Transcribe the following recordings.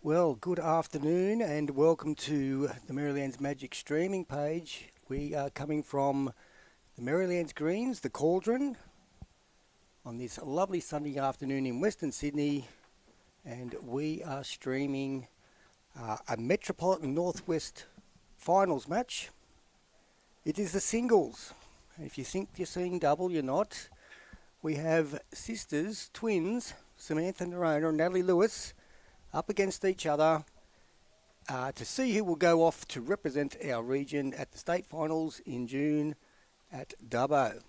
Well, good afternoon and welcome to the Marylands Magic streaming page. We are coming from the Marylands Greens, the Cauldron, on this lovely Sunday afternoon in Western Sydney, and we are streaming a Metropolitan Northwest finals match. It is the singles. If you think you're seeing double, you're not. We have sisters, twins, Samantha and Natalie Lewis, up against each other to see who will go off to represent our region at the state finals in June at Dubbo.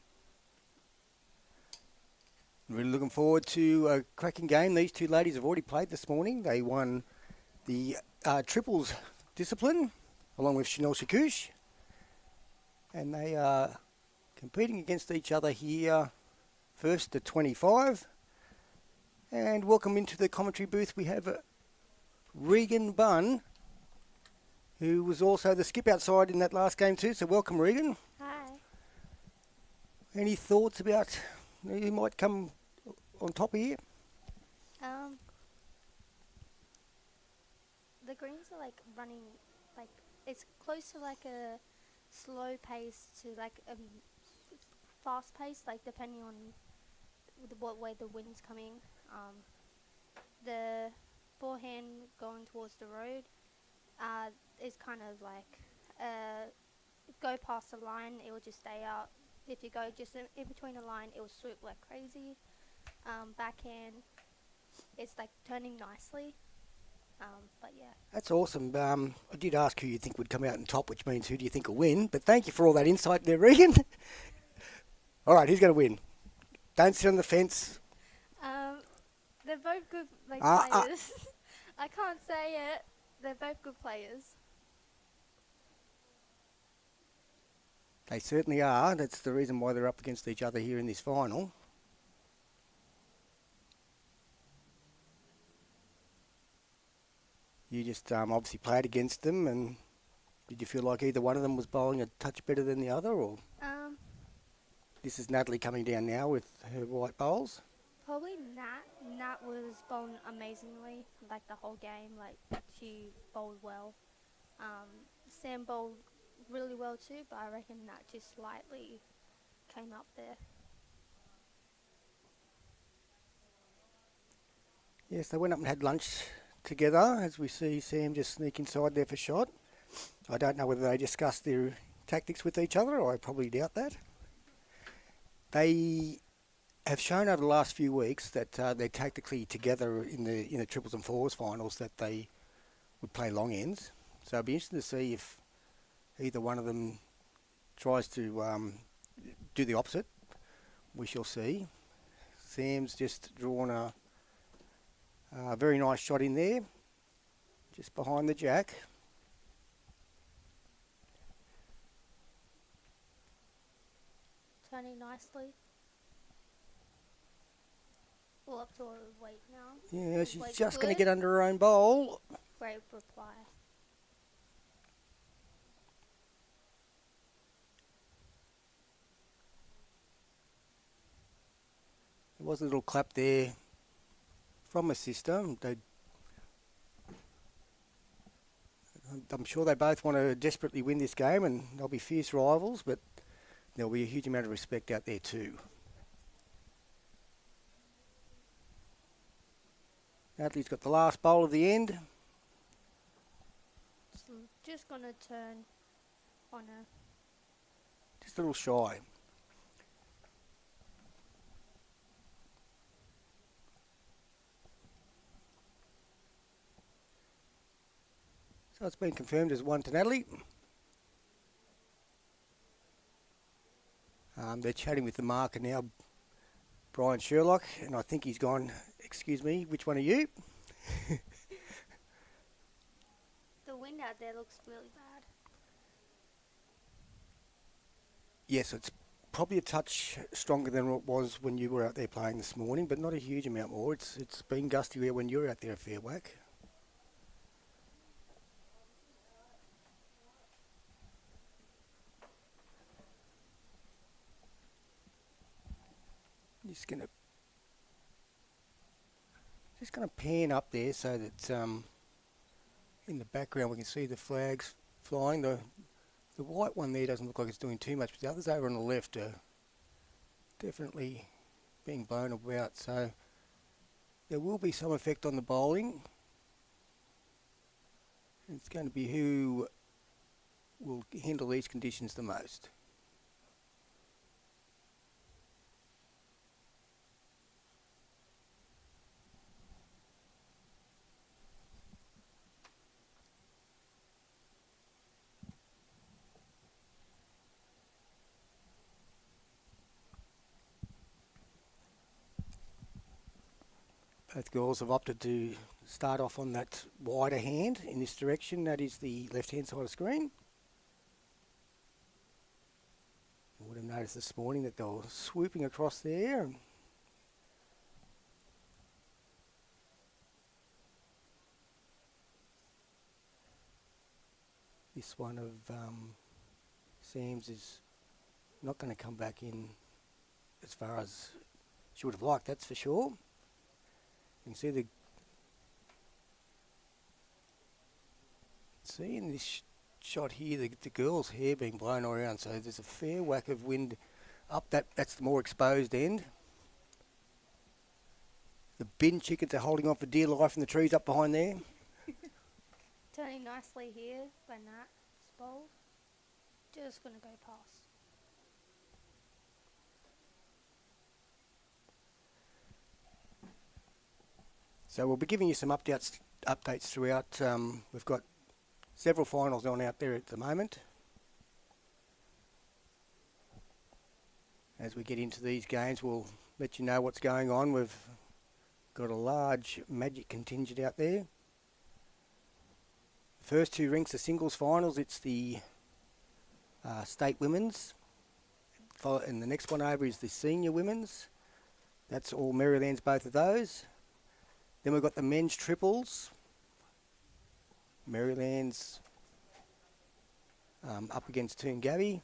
Really looking forward to a cracking game. These two ladies have already played this morning. They won the triples discipline along with Chanel Shakouche, and they are competing against each other here first to 25. And welcome into the commentary booth. We have Regan Bunn, who was also the skip outside in that last game too. So welcome, Regan. Hi. Any thoughts about who might come on top here? The Greens are running, it's close to a slow pace to fast pace, depending on what way the wind's coming. The forehand going towards the road is kind of go past the line, it will just stay out. If you go just in between the line, it will swoop like crazy. Backhand, it's turning nicely. But yeah. That's awesome. I did ask who you think would come out on top, which means who do you think will win. But thank you for all that insight there, Regan. All right, who's going to win? Don't sit on the fence. They're both good players. I can't say it. They're both good players. They certainly are. That's the reason why they're up against each other here in this final. You just obviously played against them, and did you feel like either one of them was bowling a touch better than the other, or? This is Natalie coming down now with her white bowls. Probably Nat. Nat was bowling amazingly, the whole game. She bowled well. Sam bowled really well too, but I reckon Nat just slightly came up there. Yes, they went up and had lunch together, as we see Sam just sneak inside there for shot. I don't know whether they discussed their tactics with each other. I probably doubt that. They have shown over the last few weeks that they're tactically together in the triples and fours finals, that they would play long ends. So it'll be interesting to see if either one of them tries to do the opposite. We shall see. Sam's just drawn a very nice shot in there, just behind the jack. Turning nicely. All up to her weight now. Yeah, she's just going to get under her own bowl. Great reply. There was a little clap there from her sister. I'm sure they both want to desperately win this game, and they'll be fierce rivals, but there'll be a huge amount of respect out there too. Natalie's got the last bowl of the end. Just going to turn on her. Just a little shy. So it's been confirmed as 1 to Natalie. They're chatting with the marker now, Brian Sherlock, and I think he's gone, excuse me, which one are you? The wind out there looks really bad. Yes, it's probably a touch stronger than it was when you were out there playing this morning, but not a huge amount more. It's been gusty there when you were out there a fair whack. Just gonna pan up there so that In the background we can see the flags flying. The white one there doesn't look like it's doing too much, but the others over on the left are definitely being blown about, so there will be some effect on the bowling. It's going to be who will handle these conditions the most. Both girls have opted to start off on that wider hand in this direction. That is the left-hand side of the screen. You would have noticed this morning that they were swooping across there. This one of Sam's is not going to come back in as far as she would have liked, that's for sure. You can see in this shot here the girl's hair being blown around, so there's a fair whack of wind up that's the more exposed end. The bin chickens are holding on for dear life in the trees up behind there. Turning nicely here by Nat. Bowl. Just gonna go past. So we'll be giving you some updates throughout. We've got several finals on out there at the moment. As we get into these games, we'll let you know what's going on. We've got a large Magic contingent out there. The first two rinks are singles finals. It's the state women's, and the next one over is the senior women's. That's all Maryland's, both of those. Then we've got the men's triples. Maryland's up against Toongabbie.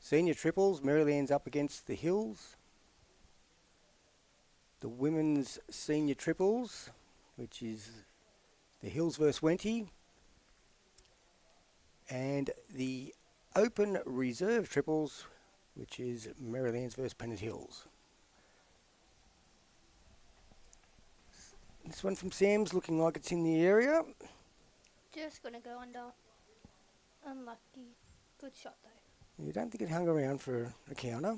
Senior triples, Maryland's up against the Hills. The women's senior triples, which is the Hills versus Wenty. And the open reserve triples, which is Maryland's versus Pennant Hills. This one from Sam's looking like it's in the area. Just gonna go under. Unlucky. Good shot though. You don't think it hung around for a counter?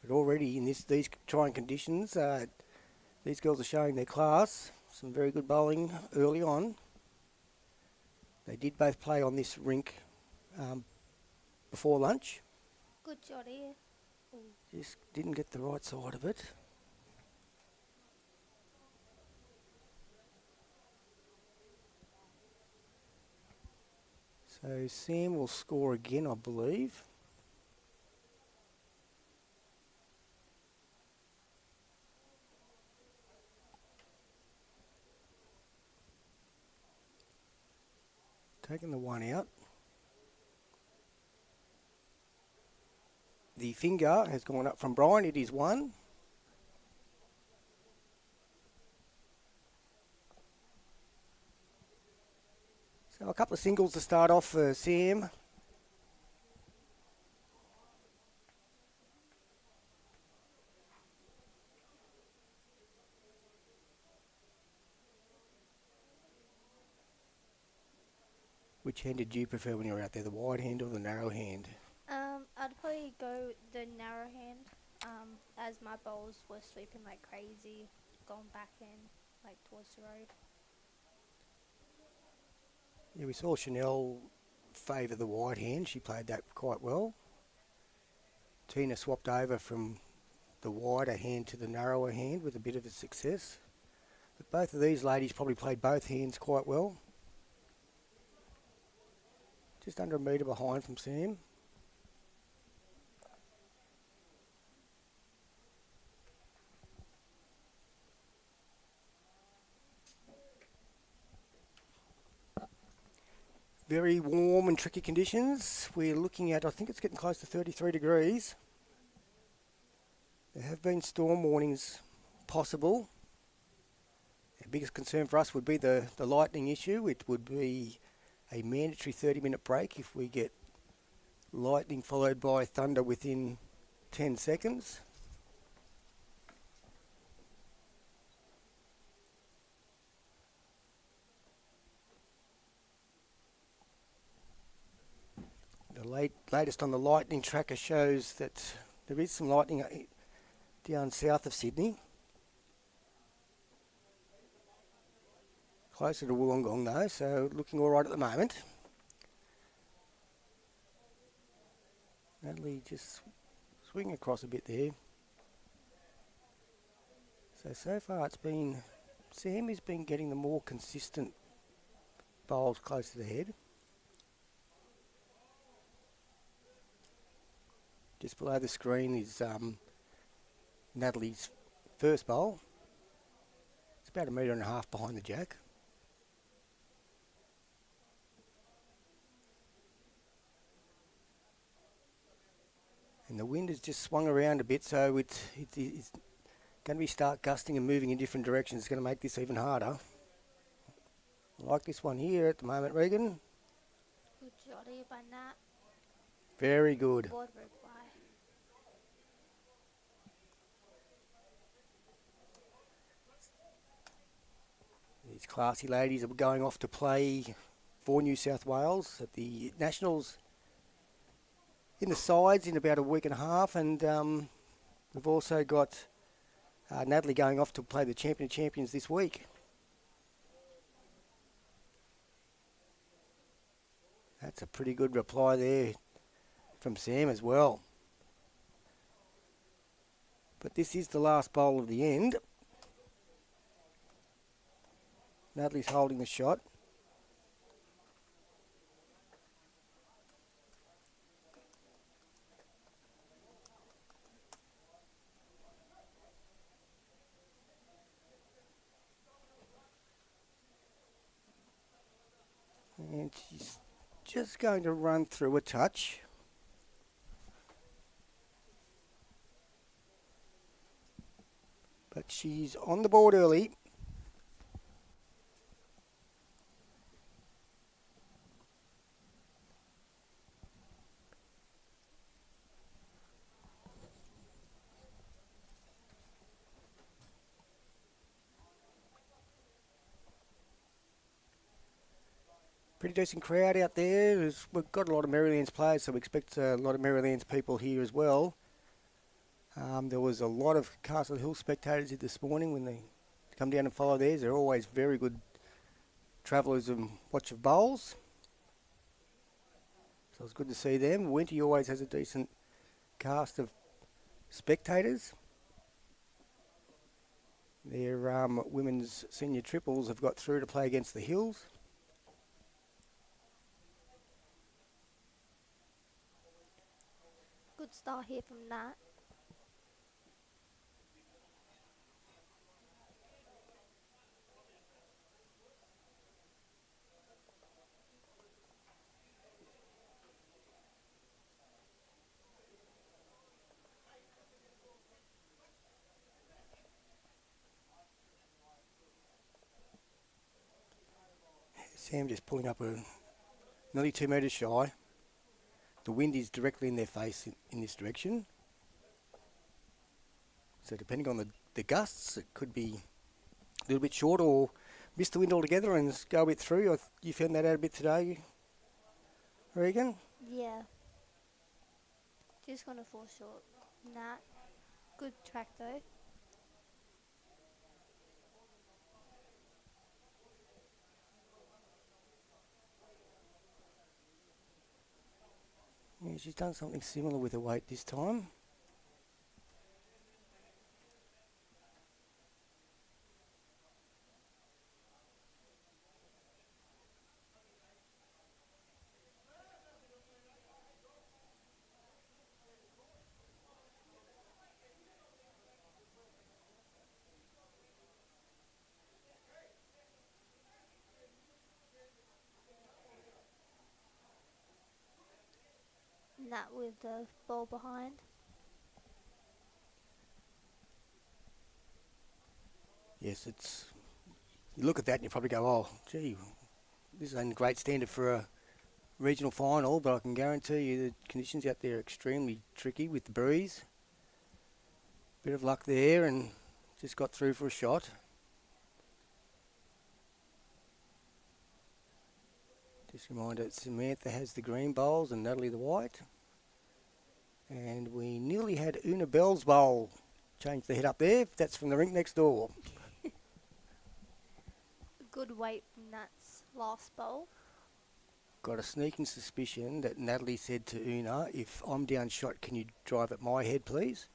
But already in these trying conditions, these girls are showing their class. Some very good bowling early on. They did both play on this rink before lunch. Good shot here. Ooh. Just didn't get the right side of it. So Sam will score again, I believe. Taking the one out. The finger has gone up from Brian. It is one. So a couple of singles to start off for Sam. Which hand did you prefer when you were out there, the wide hand or the narrow hand? I'd probably go the narrow hand, as my bowls were sweeping like crazy, going back in, like towards the road. Yeah, we saw Chanel favour the wide hand. She played that quite well. Tina swapped over from the wider hand to the narrower hand with a bit of a success. But both of these ladies probably played both hands quite well. Just under a metre behind from Sam. Very warm and tricky conditions. We're looking at, I think it's getting close to 33 degrees. There have been storm warnings possible. The biggest concern for us would be the lightning issue. It would be a mandatory 30-minute break if we get lightning followed by thunder within 10 seconds. The latest on the lightning tracker shows that there is some lightning down south of Sydney. Closer to Wollongong though, so looking all right at the moment. Natalie just swinging across a bit there. So far it's been, Sam has been getting the more consistent bowls close to the head. Just below the screen is Natalie's first bowl. It's about 1.5 metres behind the jack. And the wind has just swung around a bit, so it's going to start gusting and moving in different directions. It's going to make this even harder. I like this one here at the moment, Regan. Good shot here by Nat. Very good. Board reply. These classy ladies are going off to play for New South Wales at the Nationals in the sides in about a week and a half, and we've also got Natalie going off to play the Champion of Champions this week. That's a pretty good reply there from Sam as well. But this is the last bowl of the end. Natalie's holding the shot. And she's just going to run through a touch. But she's on the board early. Pretty decent crowd out there. We've got a lot of Marylands players, so we expect a lot of Marylands people here as well. There was a lot of Castle Hill spectators here this morning when they come down and follow theirs. They're always very good travellers and watch of bowls. So it's good to see them. Winty always has a decent cast of spectators. Their women's senior triples have got through to play against the Hills. Good start here from Nat. Sam just pulling up nearly 2 metres shy. The wind is directly in their face in this direction. So depending on the gusts, it could be a little bit short or miss the wind altogether and go a bit through. You found that out a bit today, Regan? Yeah. Just gonna fall short. Nat. Good track though. Yeah, she's done something similar with her weight this time. Nat with the ball behind. Yes, you look at that and you probably go, oh, gee, this is a great standard for a regional final, but I can guarantee you the conditions out there are extremely tricky with the breeze. Bit of luck there and just got through for a shot. Just a reminder, Samantha has the green bowls and Natalie the white. And we nearly had Una Bell's bowl. Change the head up there. That's from the rink next door. Good weight from Nat's last bowl. Got a sneaking suspicion that Natalie said to Una, if I'm down shot, can you drive at my head, please?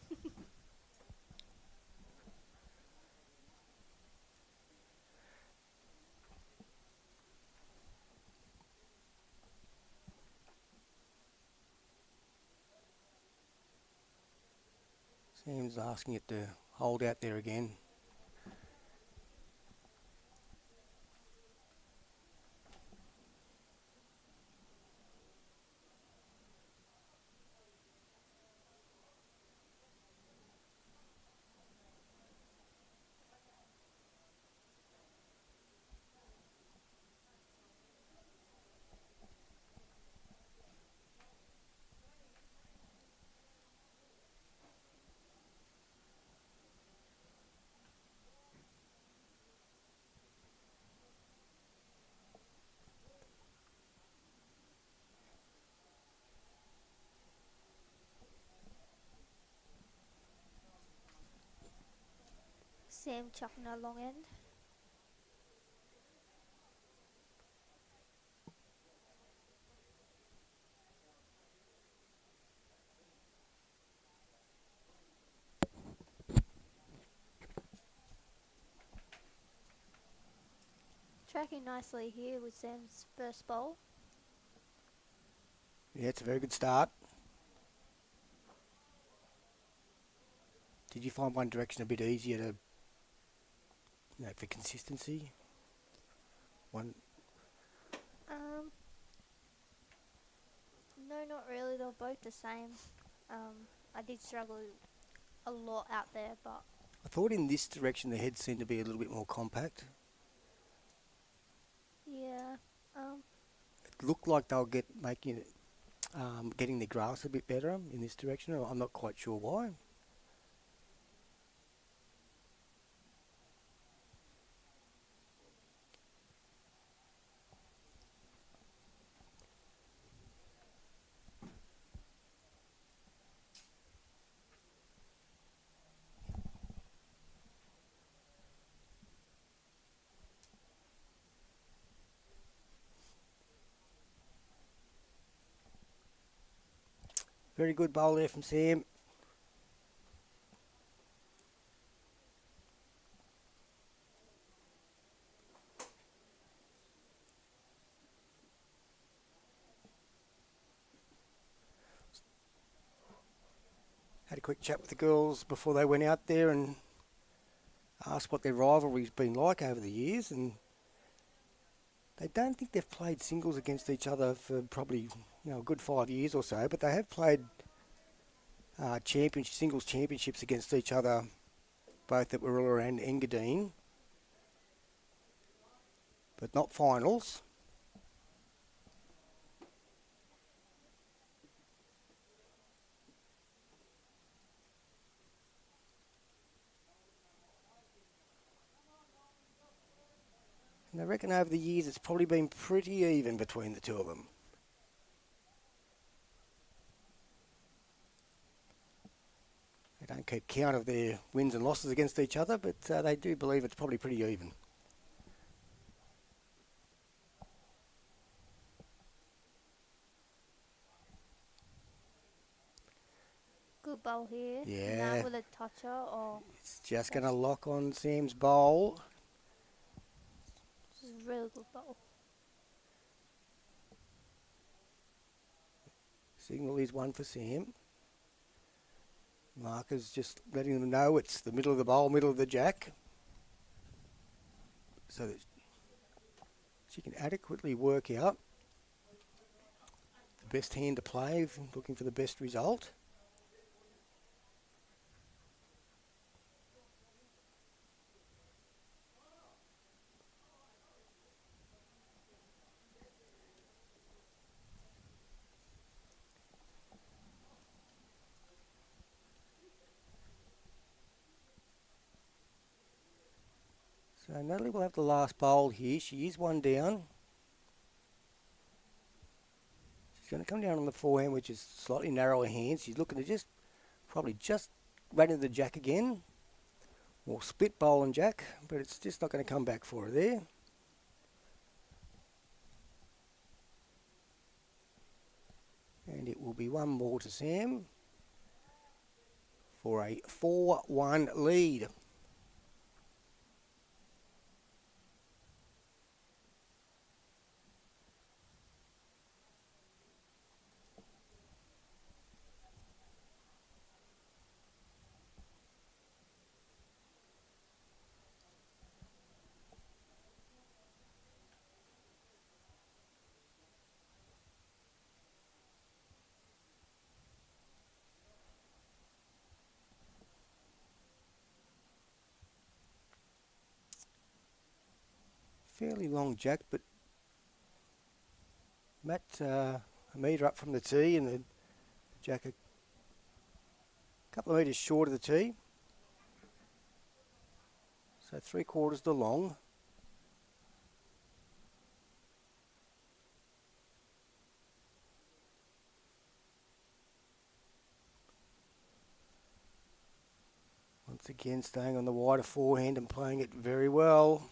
Sam's asking it to hold out there again. Sam chucking a long end. Tracking nicely here with Sam's first bowl. Yeah, it's a very good start. Did you find one direction a bit easier to, for consistency? No, not really. They're both the same. I did struggle a lot out there, but I thought in this direction the head seemed to be a little bit more compact. yeah. It looked like they'll getting the grass a bit better in this direction. I'm not quite sure why. Very good bowl there from Sam. Had a quick chat with the girls before they went out there and asked what their rivalry's been like over the years, and they don't think they've played singles against each other for probably a good 5 years or so, but they have played singles championships against each other, both at Warilla and Engadine, but not finals. And I reckon over the years it's probably been pretty even between the two of them. They don't keep count of their wins and losses against each other, but they do believe it's probably pretty even. Good bowl here. Yeah. Nat with a toucher or... It's just going to lock on Sam's bowl. This is a really good bowl. Signal is one for Sam. Marker's just letting them know it's the middle of the bowl, middle of the jack. So that she can adequately work out the best hand to play, looking for the best result. So Natalie will have the last bowl here. She is one down. She's going to come down on the forehand, which is slightly narrower hand. She's looking to probably just run into the jack again. Or split bowl and jack, but it's just not going to come back for her there. And it will be one more to Sam for a 4-1 lead. Fairly long jack, but Matt a metre up from the tee and the jack a couple of metres short of the tee. So 3/4 the long. Once again staying on the wider forehand and playing it very well.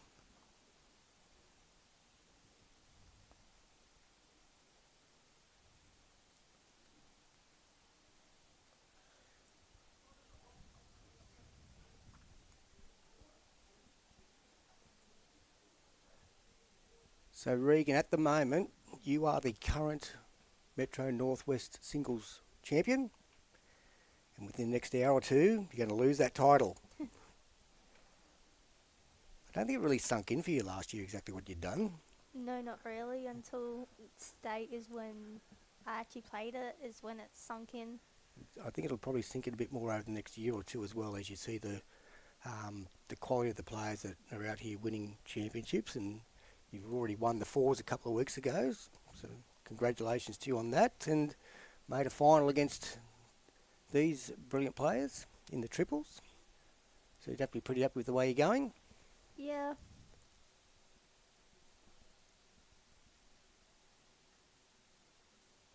So Regan, at the moment, you are the current Metro Northwest Singles Champion. And within the next hour or two, you're going to lose that title. I don't think it really sunk in for you last year exactly what you'd done. No, not really. Until state is when I actually played it, is when it sunk in. I think it'll probably sink in a bit more over the next year or two as well, as you see the quality of the players that are out here winning championships. And you've already won the fours a couple of weeks ago, so congratulations to you on that. And made a final against these brilliant players in the triples. So you'd have to be pretty happy with the way you're going. Yeah.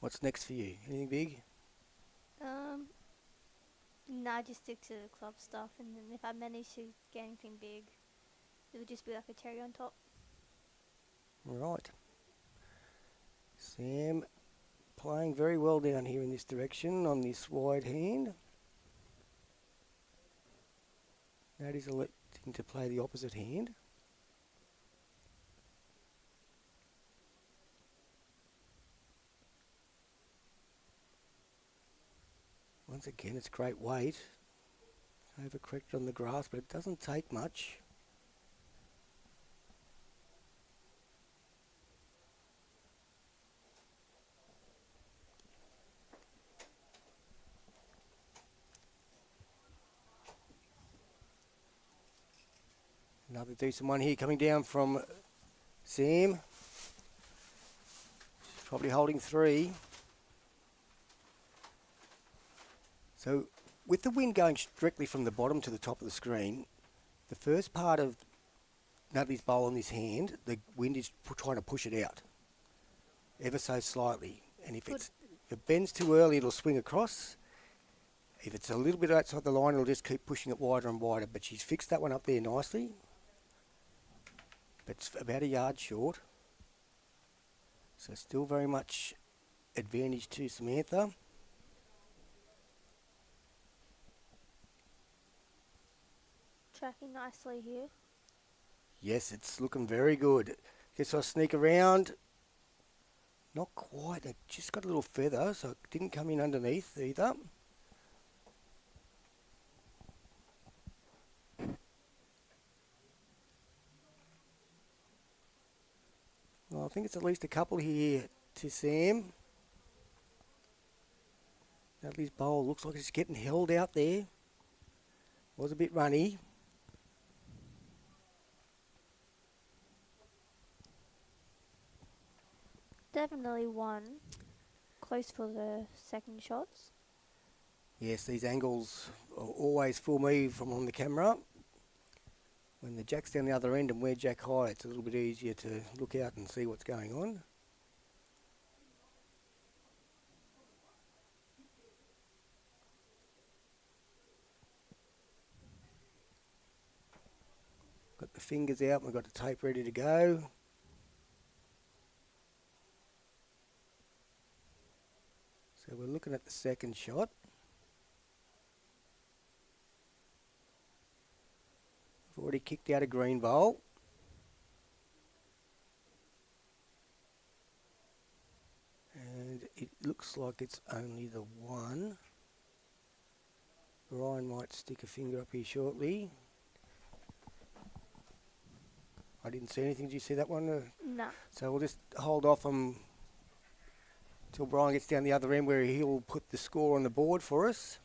What's next for you? Anything big? No, just stick to the club stuff, and then if I manage to get anything big, it would just be like a cherry on top. Right. Sam playing very well down here in this direction on this wide hand. Natty's electing to play the opposite hand. Once again, it's great weight. Overcorrected on the grass, but it doesn't take much. Another decent one here coming down from Sam. Probably holding 3. So with the wind going directly from the bottom to the top of the screen, the first part of Natalie's bowl on this hand, the wind is trying to push it out ever so slightly. And if it bends too early, it'll swing across. If it's a little bit outside the line, it'll just keep pushing it wider and wider. But she's fixed that one up there nicely. But it's about a yard short. So still very much advantage to Samantha. Tracking nicely here. Yes, it's looking very good. Guess I'll sneak around. Not quite. It just got a little feather, so it didn't come in underneath either. Well, I think it's at least a couple here to Sam. Natalie's bowl looks like it's getting held out there. Was a bit runny. Definitely one. Close for the second shots. Yes, these angles always fool me from on the camera. When the jack's down the other end and we're jack high, it's a little bit easier to look out and see what's going on. Got the fingers out and we've got the tape ready to go. So we're looking at the second shot. We've already kicked out a green bowl. And it looks like it's only the one. Brian might stick a finger up here shortly. I didn't see anything. Did you see that one? No. So we'll just hold off until Brian gets down the other end where he'll put the score on the board for us.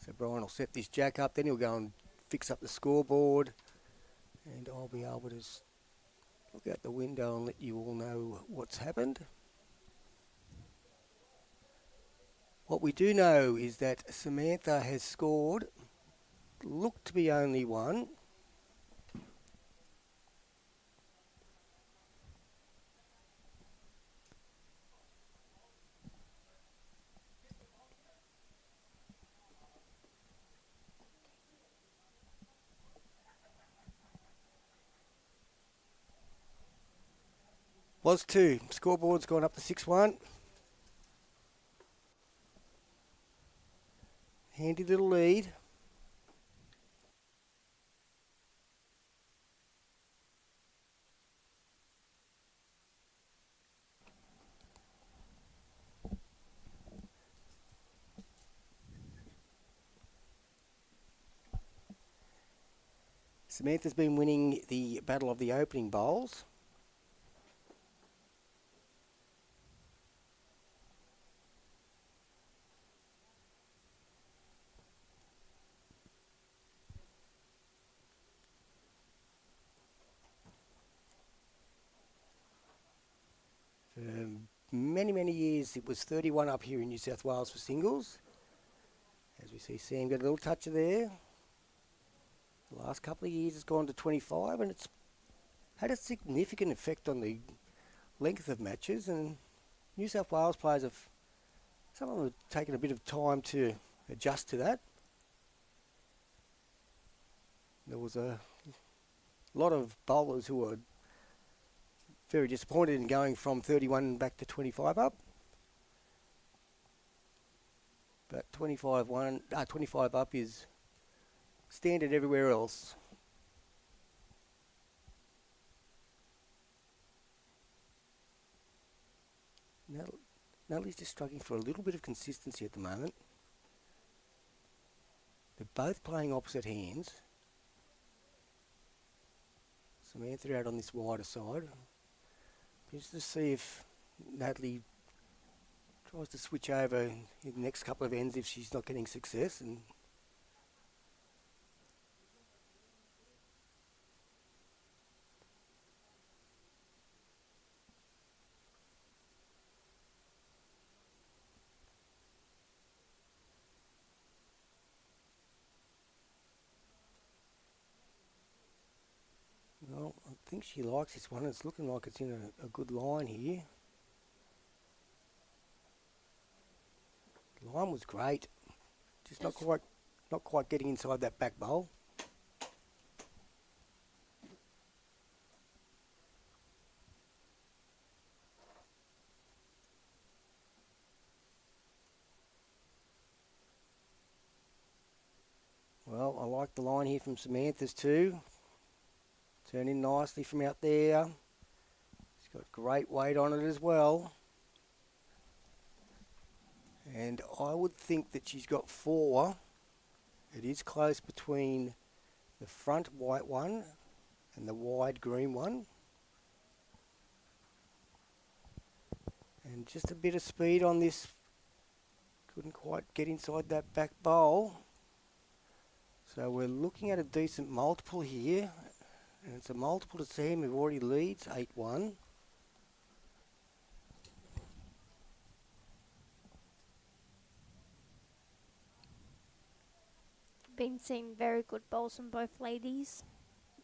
So Brian will set this jack up, then he'll go and fix up the scoreboard, and I'll be able to look out the window and let you all know what's happened. What we do know is that Samantha has scored, looked to be only one. Was two. Scoreboard's gone up to 6-1. Handy little lead. Samantha's been winning the battle of the opening bowls. For many, many years it was 31 up here in New South Wales for singles. As we see Sam got a little touch of there. The last couple of years it's gone to 25 and it's had a significant effect on the length of matches, and New South Wales players some of them have taken a bit of time to adjust to that. There was a lot of bowlers who were very disappointed in going from 31 back to 25 up. But 25 up is standard everywhere else. Natalie's just struggling for a little bit of consistency at the moment. They're both playing opposite hands. Samantha out on this wider side. Just to see if Natalie tries to switch over in the next couple of ends if she's not getting success. And well, I think she likes this one. It's looking like it's in a good line here. The line was great. Just not quite getting inside that back bowl. Well, I like the line here from Samantha's too. Turning nicely from out there. She's got great weight on it as well. And I would think that she's got 4. It is close between the front white one and the wide green one. And just a bit of speed on this. Couldn't quite get inside that back bowl. So we're looking at a decent multiple here. And it's a multiple to Sam who already leads 8-1. been seeing very good bowls from both ladies.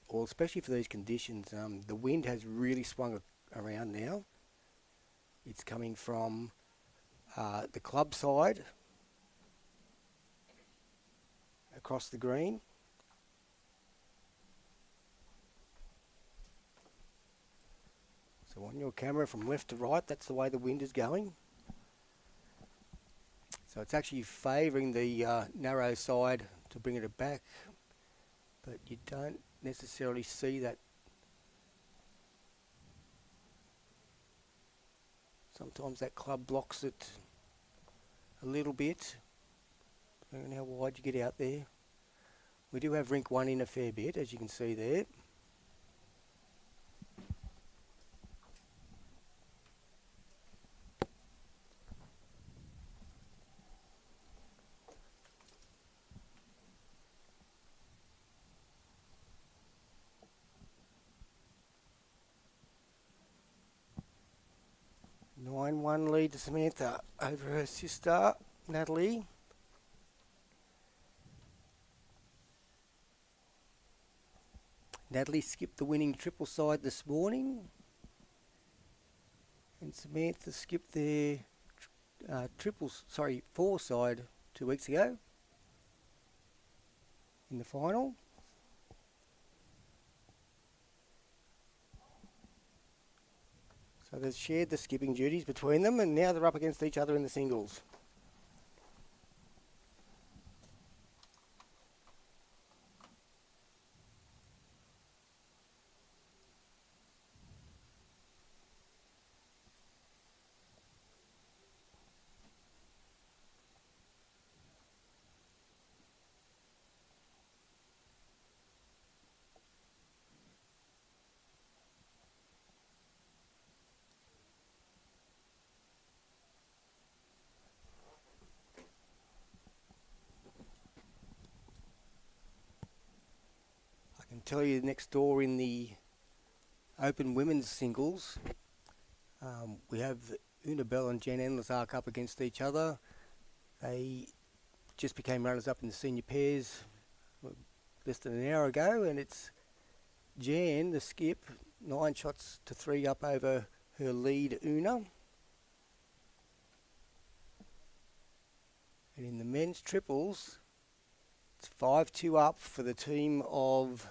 Well, especially for these conditions, the wind has really swung around now. It's coming from the club side across the green. So on your camera from left to right, that's the way the wind is going. So it's actually favouring the narrow side to bring it back, but you don't necessarily see that. Sometimes that club blocks it a little bit, depending on how wide you get out there. We do have rink 1 in a fair bit, as you can see there. Nine-one lead to Samantha over her sister, Natalie. Natalie skipped the winning triple side this morning, and Samantha skipped their four side 2 weeks ago in the final. So they've shared the skipping duties between them, and now they're up against each other in the singles. I can tell you next door in the open women's singles, we have Una Bell and Jen Enlazark up against each other. They just became runners-up in the senior pairs less than an hour ago, and it's Jan, the skip, 9 shots to 3 up over her lead Una. And in the men's triples, it's 5-2 up for the team of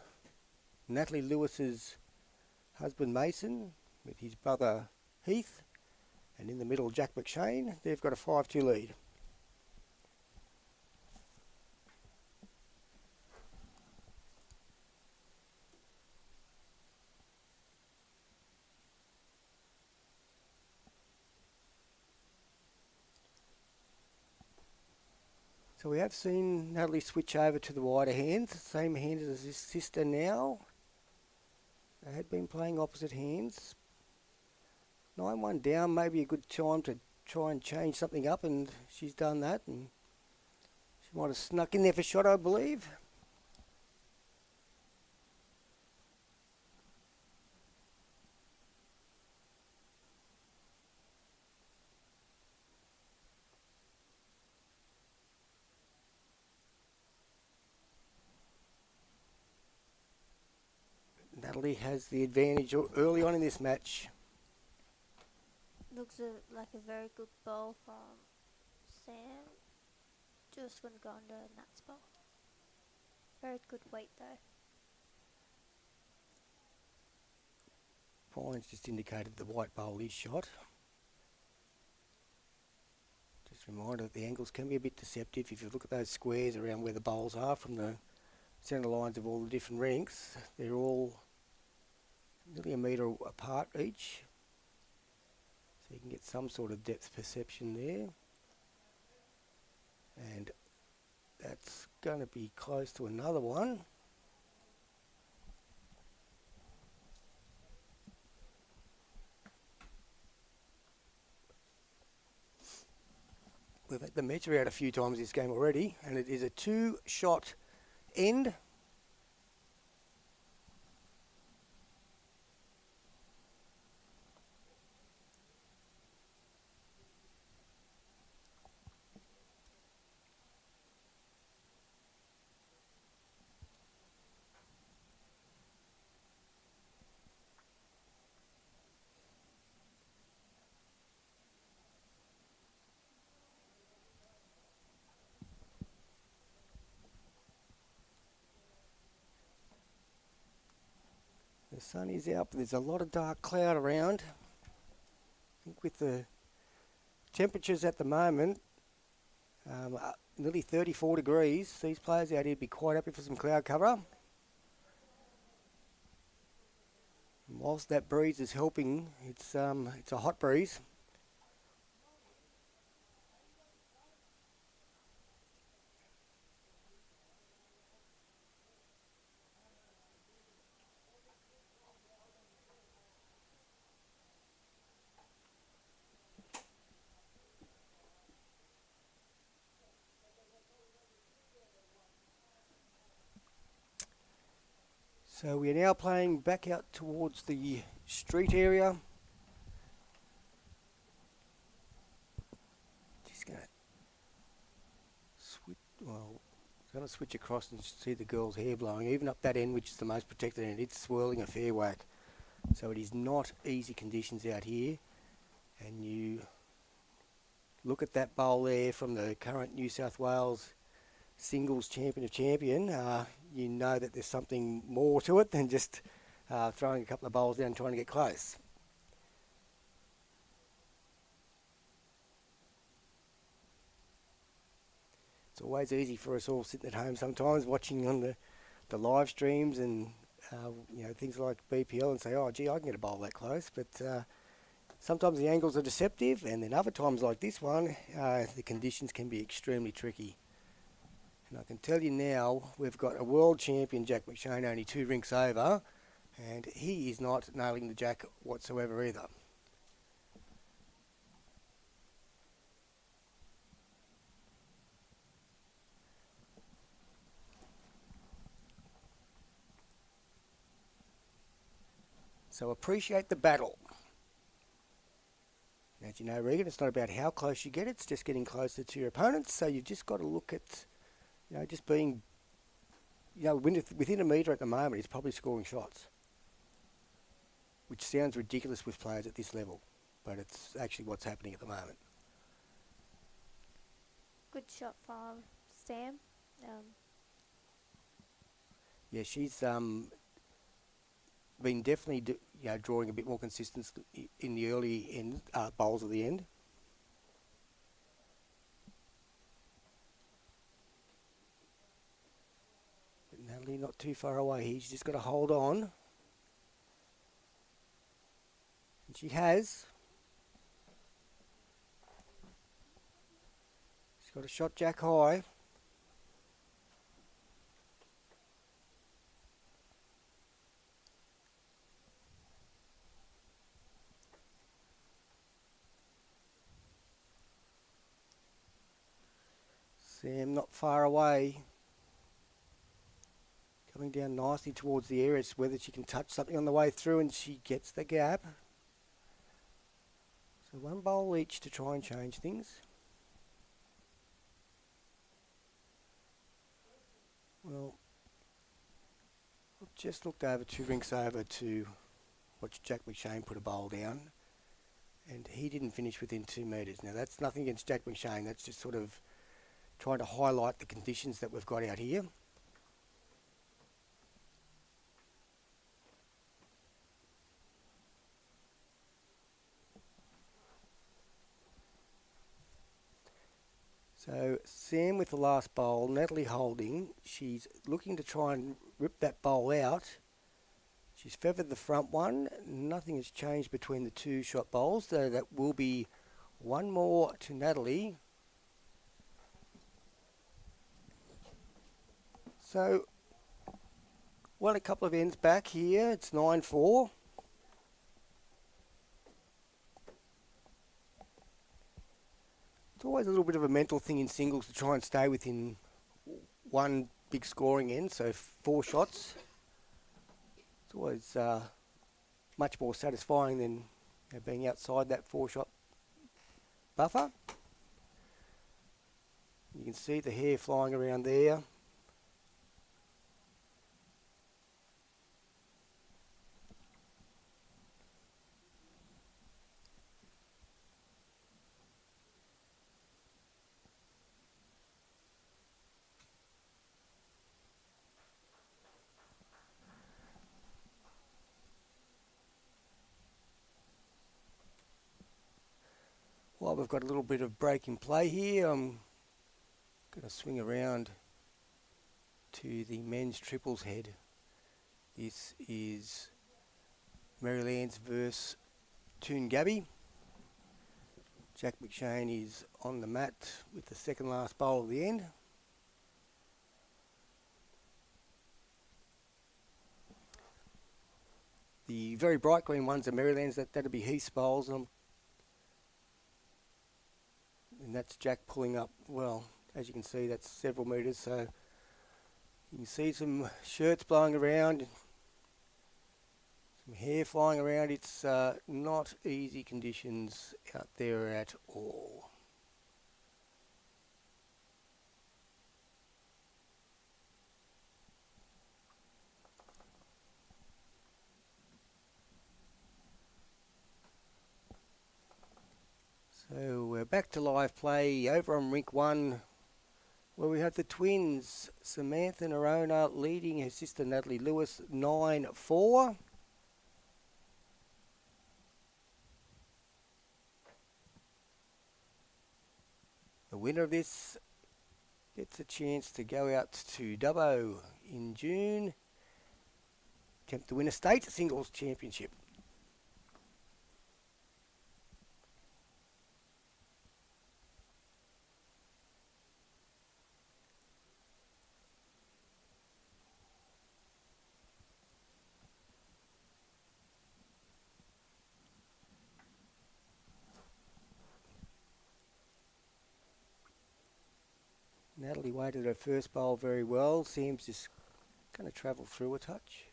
Natalie Lewis's husband Mason with his brother Heath, and in the middle Jack McShane. They've got a 5-2 lead. So we have seen Natalie switch over to the wider hands, same hand as his sister now. They had been playing opposite hands. 9-1 down, maybe a good time to try and change something up, and she's done that. And she might have snuck in there for shot, I believe. Natalie has the advantage early on in this match. Looks like a very good bowl from Sam. Just going to go under Nat's bowl. Very good weight though. Brian's just indicated the white bowl is shot. Just a reminder that the angles can be a bit deceptive. If you look at those squares around where the bowls are from the centre lines of all the different rinks, they're all nearly a metre apart each. So you can get some sort of depth perception there. And that's going to be close to another one. We've had the measure out a few times this game already, and it is a 2-shot end. sun is out, but there's a lot of dark cloud around. I think with the temperatures at the moment, nearly 34 degrees, these players out here would be quite happy for some cloud cover. And whilst that breeze is helping, it's a hot breeze. So we are now playing back out towards the street area. Just going to switch across and see the girl's hair blowing, even up that end, which is the most protected end. It's swirling a fair whack. So it is not easy conditions out here. And you look at that bowl there from the current New South Wales singles champion of champion, you know that there's something more to it than just throwing a couple of bowls down and trying to get close. It's always easy for us all sitting at home sometimes watching on the live streams and things like BPL and say, oh gee, I can get a bowl that close, but sometimes the angles are deceptive, and then other times like this one, the conditions can be extremely tricky. And I can tell you now, we've got a world champion, Jack McShane, only 2 rinks over, and he is not nailing the jack whatsoever either. So appreciate the battle. As you know, Regan, it's not about how close you get, it's just getting closer to your opponents, so you've just got to look at just being, within a metre at the moment, he's probably scoring shots. Which sounds ridiculous with players at this level, but it's actually what's happening at the moment. Good shot from Sam. Yeah, she's been definitely drawing a bit more consistency in the early end bowls at the end. Natalie not too far away here. She's just got to hold on. And she has. She's got a shot jack high. Sam not far away. Coming down nicely towards the area. It's whether she can touch something on the way through, and she gets the gap. So 1 bowl each to try and change things. Well, I've just looked over 2 rinks over to watch Jack McShane put a bowl down, and he didn't finish within 2 metres. Now that's nothing against Jack McShane, that's just sort of trying to highlight the conditions that we've got out here. So Sam with the last bowl, Natalie holding. She's looking to try and rip that bowl out. She's feathered the front one. Nothing has changed between the 2 shot bowls, so that will be 1 more to Natalie. So, well, a couple of ends back here. It's 9-4. It's always a little bit of a mental thing in singles to try and stay within 1 big scoring end, so 4 shots. It's always much more satisfying than being outside that 4-shot buffer. You can see the hair flying around there. Well, we've got a little bit of break in play here. I'm going to swing around to the men's triples head. This is Maryland's versus Toongabbie. Jack McShane is on the mat with the second last bowl of the end. The very bright green ones are Maryland's. That'll be Heath's bowls. And that's Jack pulling up, well, as you can see, that's several metres. So you can see some shirts blowing around, some hair flying around. It's not easy conditions out there at all. So we're back to live play over on rink 1, where we have the twins, Samantha Nerona leading her sister Natalie Lewis 9-4. The winner of this gets a chance to go out to Dubbo in June, attempt to win a state singles championship. Natalie waited her first bowl very well. Sam's just going to travel through a touch.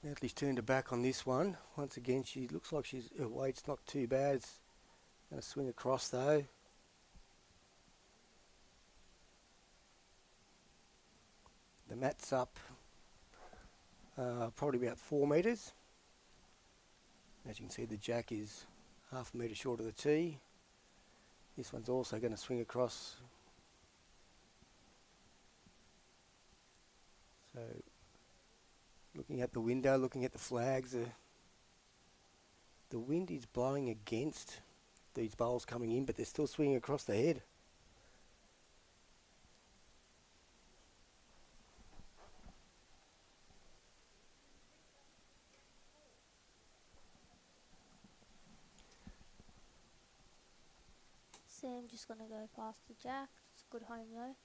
Natalie's turned her back on this one. Once again, she looks like her weight's not too bad. It's going to swing across though. The mat's up probably about 4 metres. As you can see, the jack is half a metre short of the tee. This one's also going to swing across. So, looking at the window, looking at the flags, the wind is blowing against these bowls coming in, but they're still swinging across the head. Sam just going to go past the jack. It's a good home though.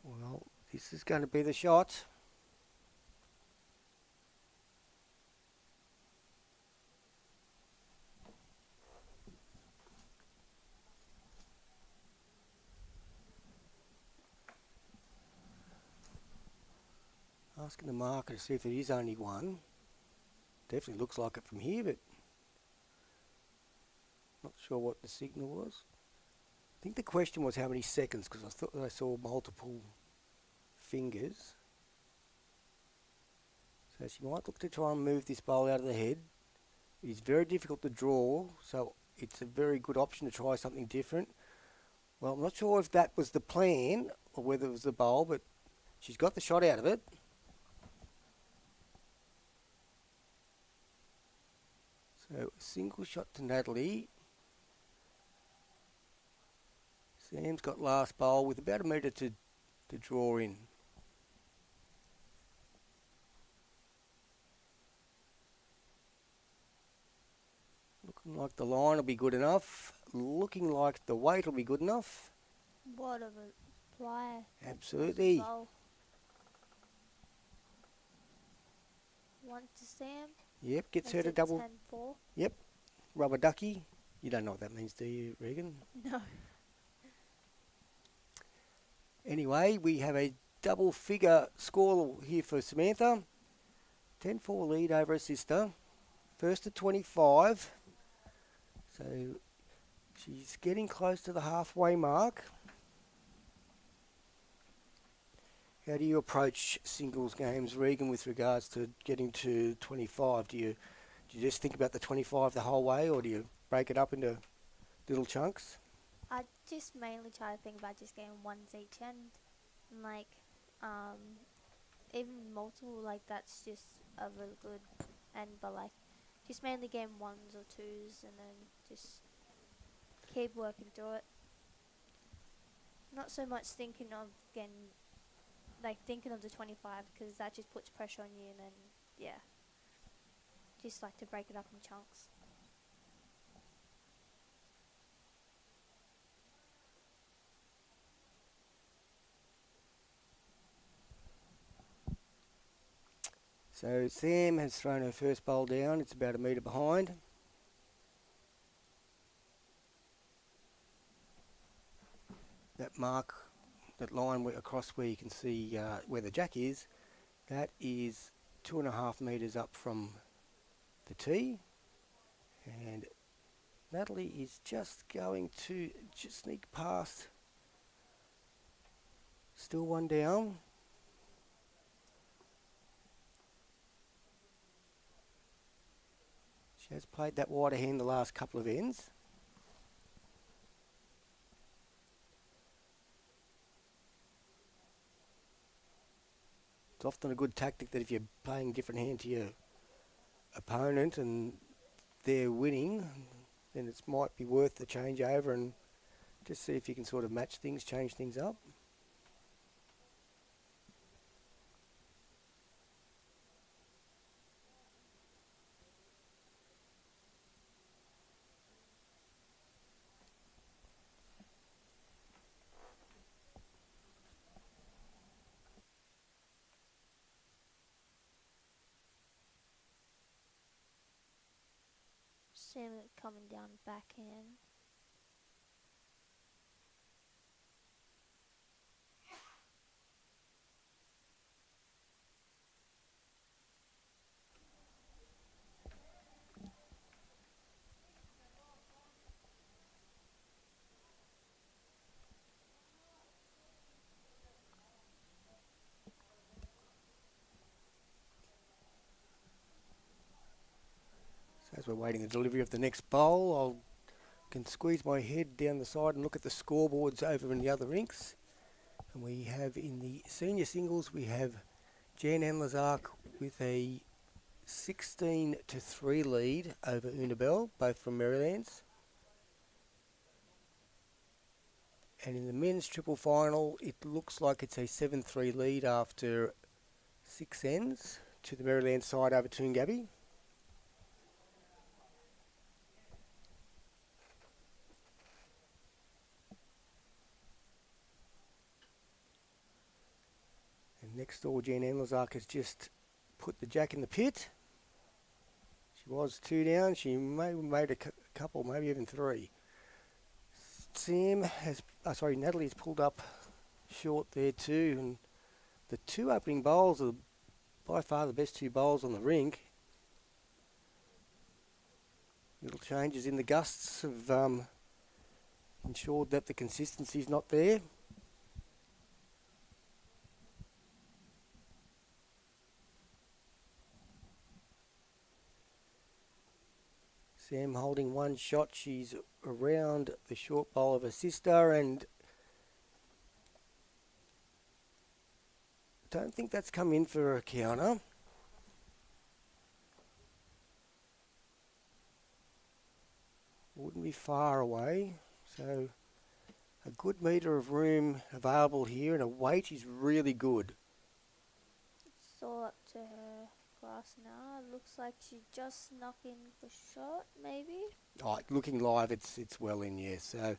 Well, this is going to be the shot. Asking the marker to see if it is only one. Definitely looks like it from here, but not sure what the signal was. I think the question was how many seconds, because I thought I saw multiple fingers. So she might look to try and move this bowl out of the head. It is very difficult to draw, so it's a very good option to try something different. Well, I'm not sure if that was the plan or whether it was the bowl, but she's got the shot out of it. So a single shot to Natalie. Sam's got last bowl with about a metre to draw in. Looking like the line will be good enough. Looking like the weight will be good enough. What of a flyer. Absolutely. One to Sam. Yep, gets her to double. 10-4. Yep, rubber ducky. You don't know what that means, do you, Regan? No. Anyway, we have a double figure score here for Samantha. 10-4 lead over her sister. First to 25. So She's getting close to the halfway mark. How do you approach singles games, Regan, with regards to getting to 25? Do you just think about the 25 the whole way, or do you break it up into little chunks? I just mainly try to think about just getting ones each end. And like, even multiple, like that's just a really good end, but like, just mainly getting ones or twos and then just keep working through it. Not so much thinking of getting, like thinking of the 25 because that just puts pressure on you and then, yeah, just like to break it up in chunks. So Sam has thrown her first bowl down. It's about a metre behind. That mark, that line across where you can see where the jack is, that is 2.5 metres up from the tee. And Natalie is just going to just sneak past. Still one down. She has played that wider hand the last couple of ends. It's often a good tactic that if you're playing a different hand to your opponent and they're winning, then it might be worth the changeover and just see if you can sort of match things, change things up. Sam coming down backhand. So as we're waiting the delivery of the next bowl, I can squeeze my head down the side and look at the scoreboards over in the other rinks. And we have in the senior singles, we have Jan Anlazark with a 16-3 lead over Unabel, both from Marylands. And in the men's triple final, it looks like it's a 7-3 lead after 6 ends to the Maryland side over Toongabbie. And next door, Jan Anlazark has just put the jack in the pit. She was 2 down. She may have made a couple, maybe even 3. Natalie's pulled up short there too, and the 2 opening bowls are by far the best 2 bowls on the rink. Little changes in the gusts have ensured that the consistency's not there. Sam holding one shot. She's around the short bowl of her sister, and don't think that's come in for a counter. Wouldn't be far away, so a good metre of room available here, and her weight is really good. It's all up to her class now. It looks like she just snuck in for shot, maybe. Oh, looking live, it's well in, yes. So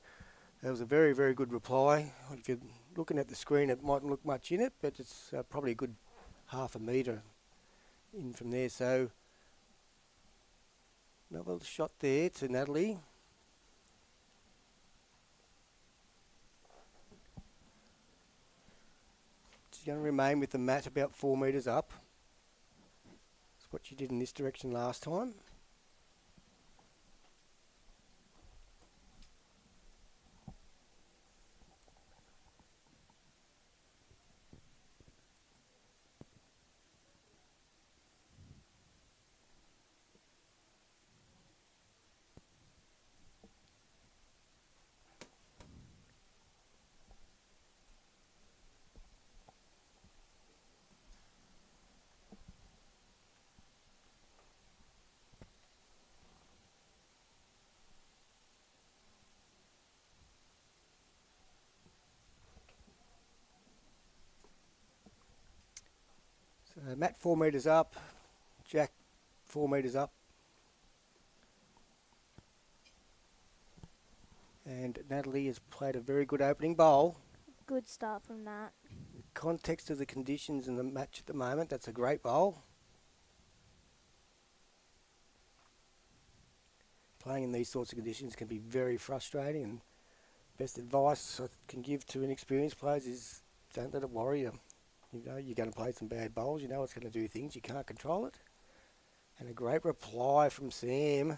that was a very, very good reply. If you're looking at the screen, it mightn't look much in it, but it's probably a good half a metre in from there. So another shot there to Natalie. She's going to remain with the mat about 4 metres up. That's what she did in this direction last time. Matt 4 metres up, Jack 4 metres up, and Natalie has played a very good opening bowl. Good start from that. Context of the conditions in the match at the moment, that's a great bowl. Playing in these sorts of conditions can be very frustrating, and best advice I can give to inexperienced players is don't let it worry you. You know you're going to play some bad bowls, you know it's going to do things, you can't control it. And a great reply from Sam.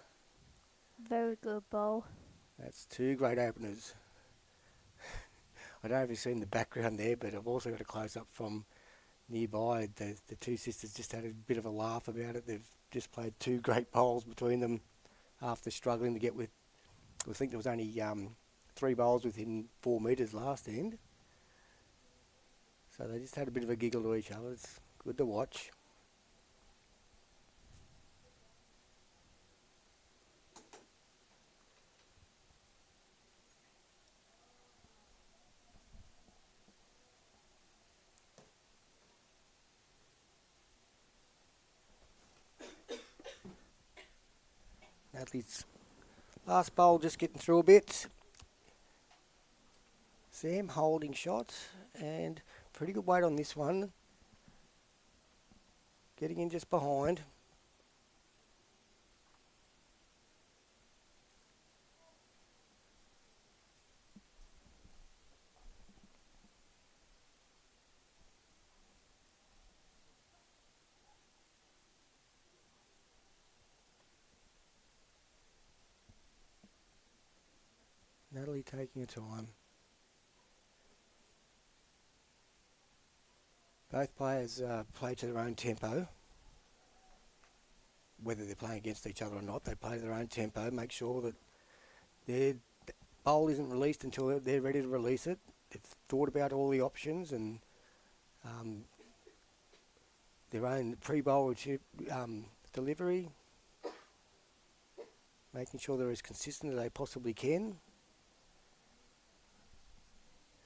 Very good bowl. That's two great openers. I don't know if you've seen the background there, but I've also got a close-up from nearby. The two sisters just had a bit of a laugh about it. They've just played two great bowls between them after struggling to get with, I think there was only 3 bowls within 4 metres last end. So they just had a bit of a giggle to each other. It's good to watch. Natalie's last bowl just getting through a bit. Sam holding shots and pretty good weight on this one. Getting in just behind. Natalie taking her time. Both players play to their own tempo. Whether they're playing against each other or not, they play to their own tempo. Make sure that their bowl isn't released until they're ready to release it. They've thought about all the options and their own pre-bowl delivery. Making sure they're as consistent as they possibly can.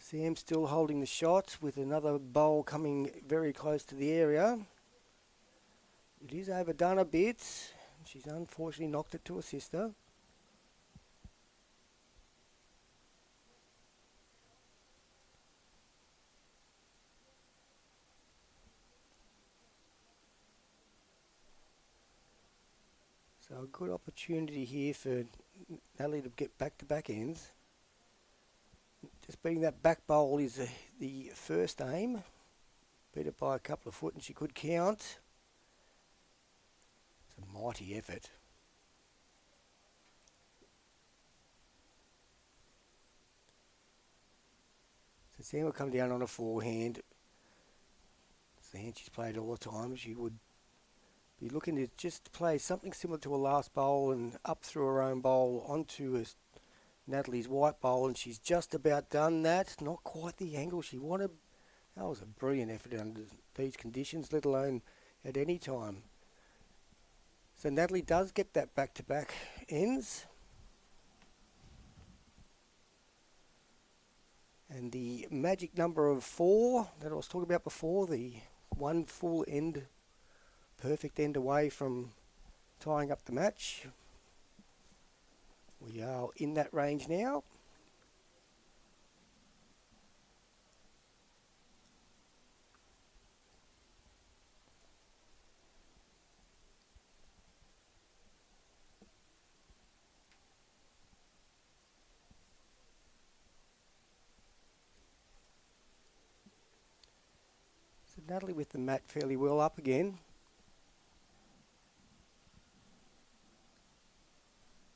Sam still holding the shot with another bowl coming very close to the area. It is overdone a bit. She's unfortunately knocked it to her sister. So a good opportunity here for Natalie to get back-to-back ends. Just beating that back bowl is the first aim. Beat it by a couple of foot and she could count. It's a mighty effort. So Sam will come down on a forehand. It's the hand she's played all the time. She would be looking to just play something similar to a last bowl and up through her own bowl onto Natalie's white bowl, and she's just about done that. Not quite the angle she wanted. That was a brilliant effort under these conditions, let alone at any time. So Natalie does get that back-to-back ends. And the magic number of 4 that I was talking about before, the one full end, perfect end away from tying up the match. We are in that range now. So Natalie with the mat fairly well up again.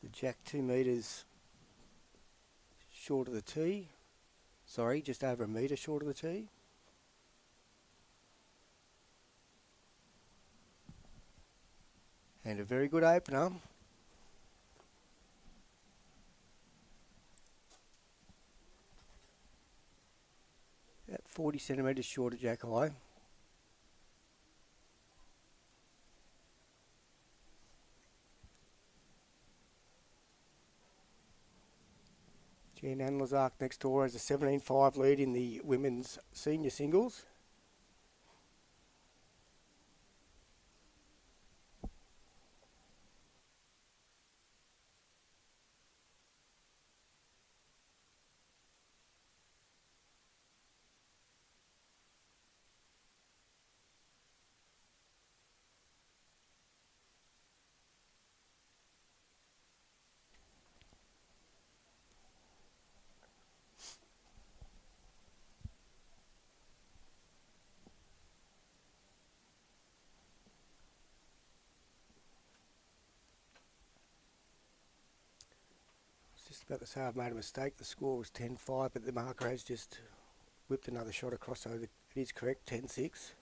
The jack 2 metres short of the tee. Sorry, just over a metre short of the tee. And a very good opener. About 40 centimetres short of jack high. Jan Ann Lazark next door has a 17-5 lead in the women's senior singles. Just about to say I've made a mistake. The score was 10-5, but the marker has just whipped another shot across, so it is correct, 10-6.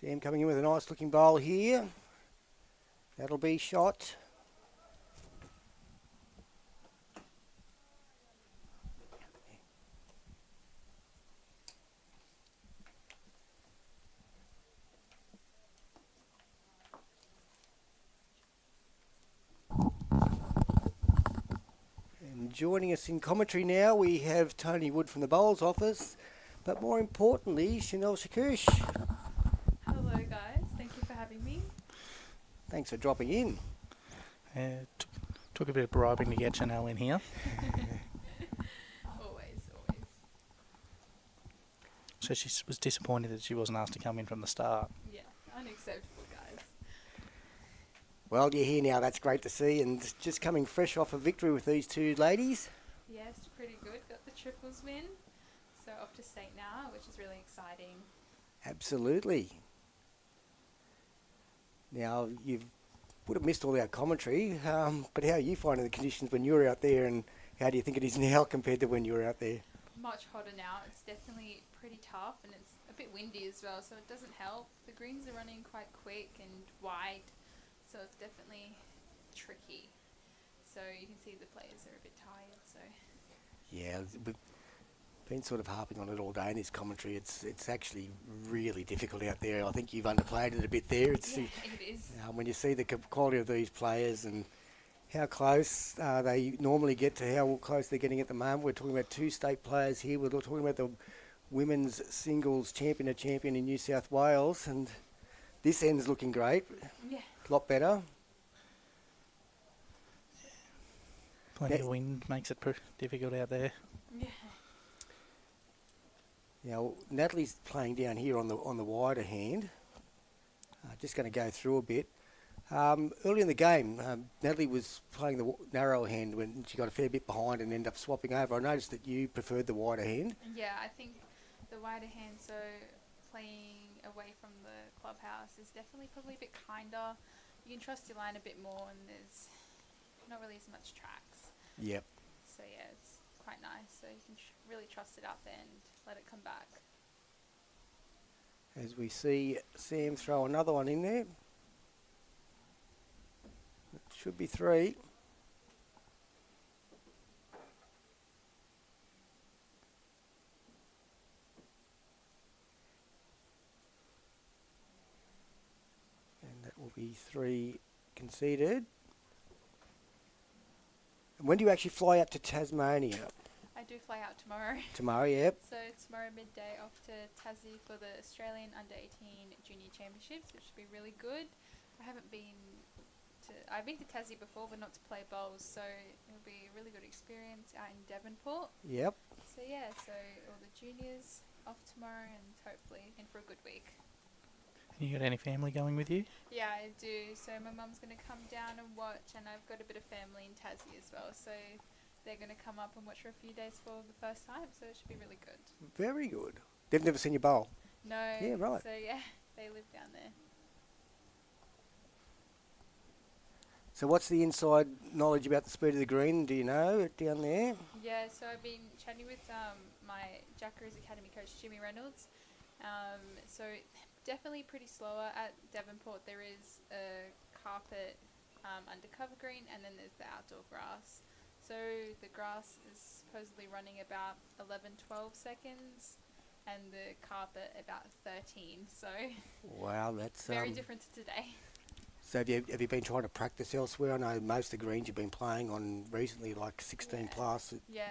Sam coming in with a nice looking bowl here. That'll be shot. And joining us in commentary now, we have Tony Wood from the Bowls office, but more importantly, Chanel Shakush. Hello guys, thank you for having me. Thanks for dropping in. Took a bit of bribing to get Chanel in here. Always. So she was disappointed that she wasn't asked to come in from the start. Yeah, unacceptable guys. Well, you're here now, that's great to see, and just coming fresh off a victory with these two ladies. Yes, pretty good. Got the triples win. So off to state now, which is really exciting. Absolutely. Now, you would have missed all our commentary, but how are you finding the conditions when you were out there, and how do you think it is now compared to when you were out there? Much hotter now. It's definitely pretty tough and it's a bit windy as well, so it doesn't help. The greens are running quite quick and wide, so it's definitely tricky. So you can see the players are a bit tired, so... Yeah, we've been sort of harping on it all day in this commentary. It's actually really difficult out there. I think you've underplayed it a bit there. Yeah, it is. When you see the quality of these players and how close they normally get to how close they're getting at the moment. We're talking about two state players here. We're talking about the women's singles champion in New South Wales, and this end's looking great. Yeah. A lot better. Plenty of wind makes it difficult out there. Yeah. Now, Natalie's playing down here on the wider hand. Just going to go through a bit. Early in the game, Natalie was playing the narrow hand when she got a fair bit behind and ended up swapping over. I noticed that you preferred the wider hand. Yeah, I think the wider hand, so playing away from the clubhouse is definitely probably a bit kinder. You can trust your line a bit more and there's not really as much tracks. Yep. So yeah, it's quite nice. So you can really trust it out there and let it come back. As we see Sam throw another one in there. It should be 3. And that will be 3 conceded. And when do you actually fly out to Tasmania? I do fly out tomorrow. Tomorrow, yep. So tomorrow midday off to Tassie for the Australian Under-18 Junior Championships, which should be really good. I've been to Tassie before, but not to play bowls, so it'll be a really good experience out in Devonport. Yep. So yeah, so all the juniors off tomorrow and hopefully in for a good week. You got any family going with you? Yeah, I do. So my mum's going to come down and watch, and I've got a bit of family in Tassie as well, so they're going to come up and watch for a few days for the first time, so it should be really good. Very good. They've never seen you bowl? No. Yeah, right. So yeah, they live down there. So what's the inside knowledge about the speed of the green? Do you know down there? Yeah, so I've been chatting with my Jackaroos Academy coach, Jimmy Reynolds. So definitely pretty slower. At Devonport there is a carpet undercover green, and then there's the outdoor grass. So the grass is supposedly running about 11-12 seconds and the carpet about 13. So Wow, that's very different to today. So have you been trying to practice elsewhere? I know most of the greens you've been playing on recently, like 16 plus. Yeah,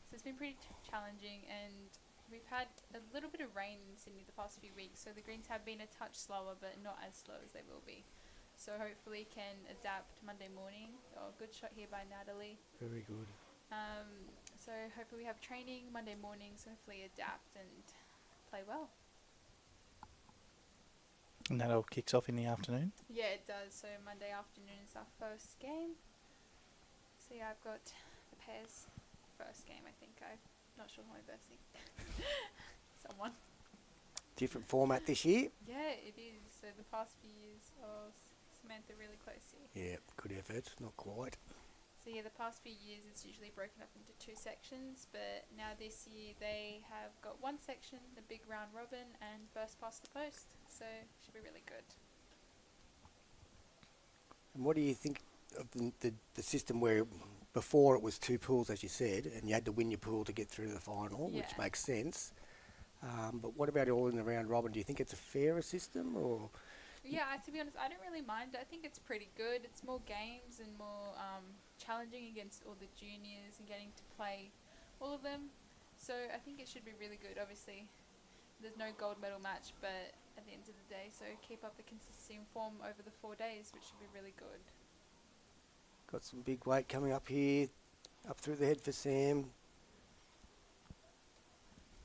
so it's been pretty challenging, and we've had a little bit of rain in Sydney the past few weeks, so the greens have been a touch slower, but not as slow as they will be. So hopefully can adapt Monday morning. Oh, good shot here by Natalie. Very good. So hopefully we have training Monday morning, so hopefully adapt and play well. And that all kicks off in the afternoon? Yeah, it does. So Monday afternoon is our first game. I've got the pairs first game, I think. I'm not sure who I'm versing. Someone. Different format this year. Yeah, it is. So the past few years of Samantha really closely. Yeah, good effort. Not quite. So yeah, the past few years it's usually broken up into 2 sections, but now this year they have got 1 section, the big round robin, and first past the post. So should be really good. And what do you think of the system where before it was 2 pools, as you said, and you had to win your pool to get through to the final, which Yeah. makes sense. But what about all in the round robin? Do you think it's a fairer system, or Yeah, to be honest, I don't really mind. I think it's pretty good. It's more games and more challenging against all the juniors and getting to play all of them. So I think it should be really good. Obviously, there's no gold medal match, but at the end of the day, so keep up the consistency and form over the 4 days, which should be really good. got some big weight coming up here, up through the head for Sam?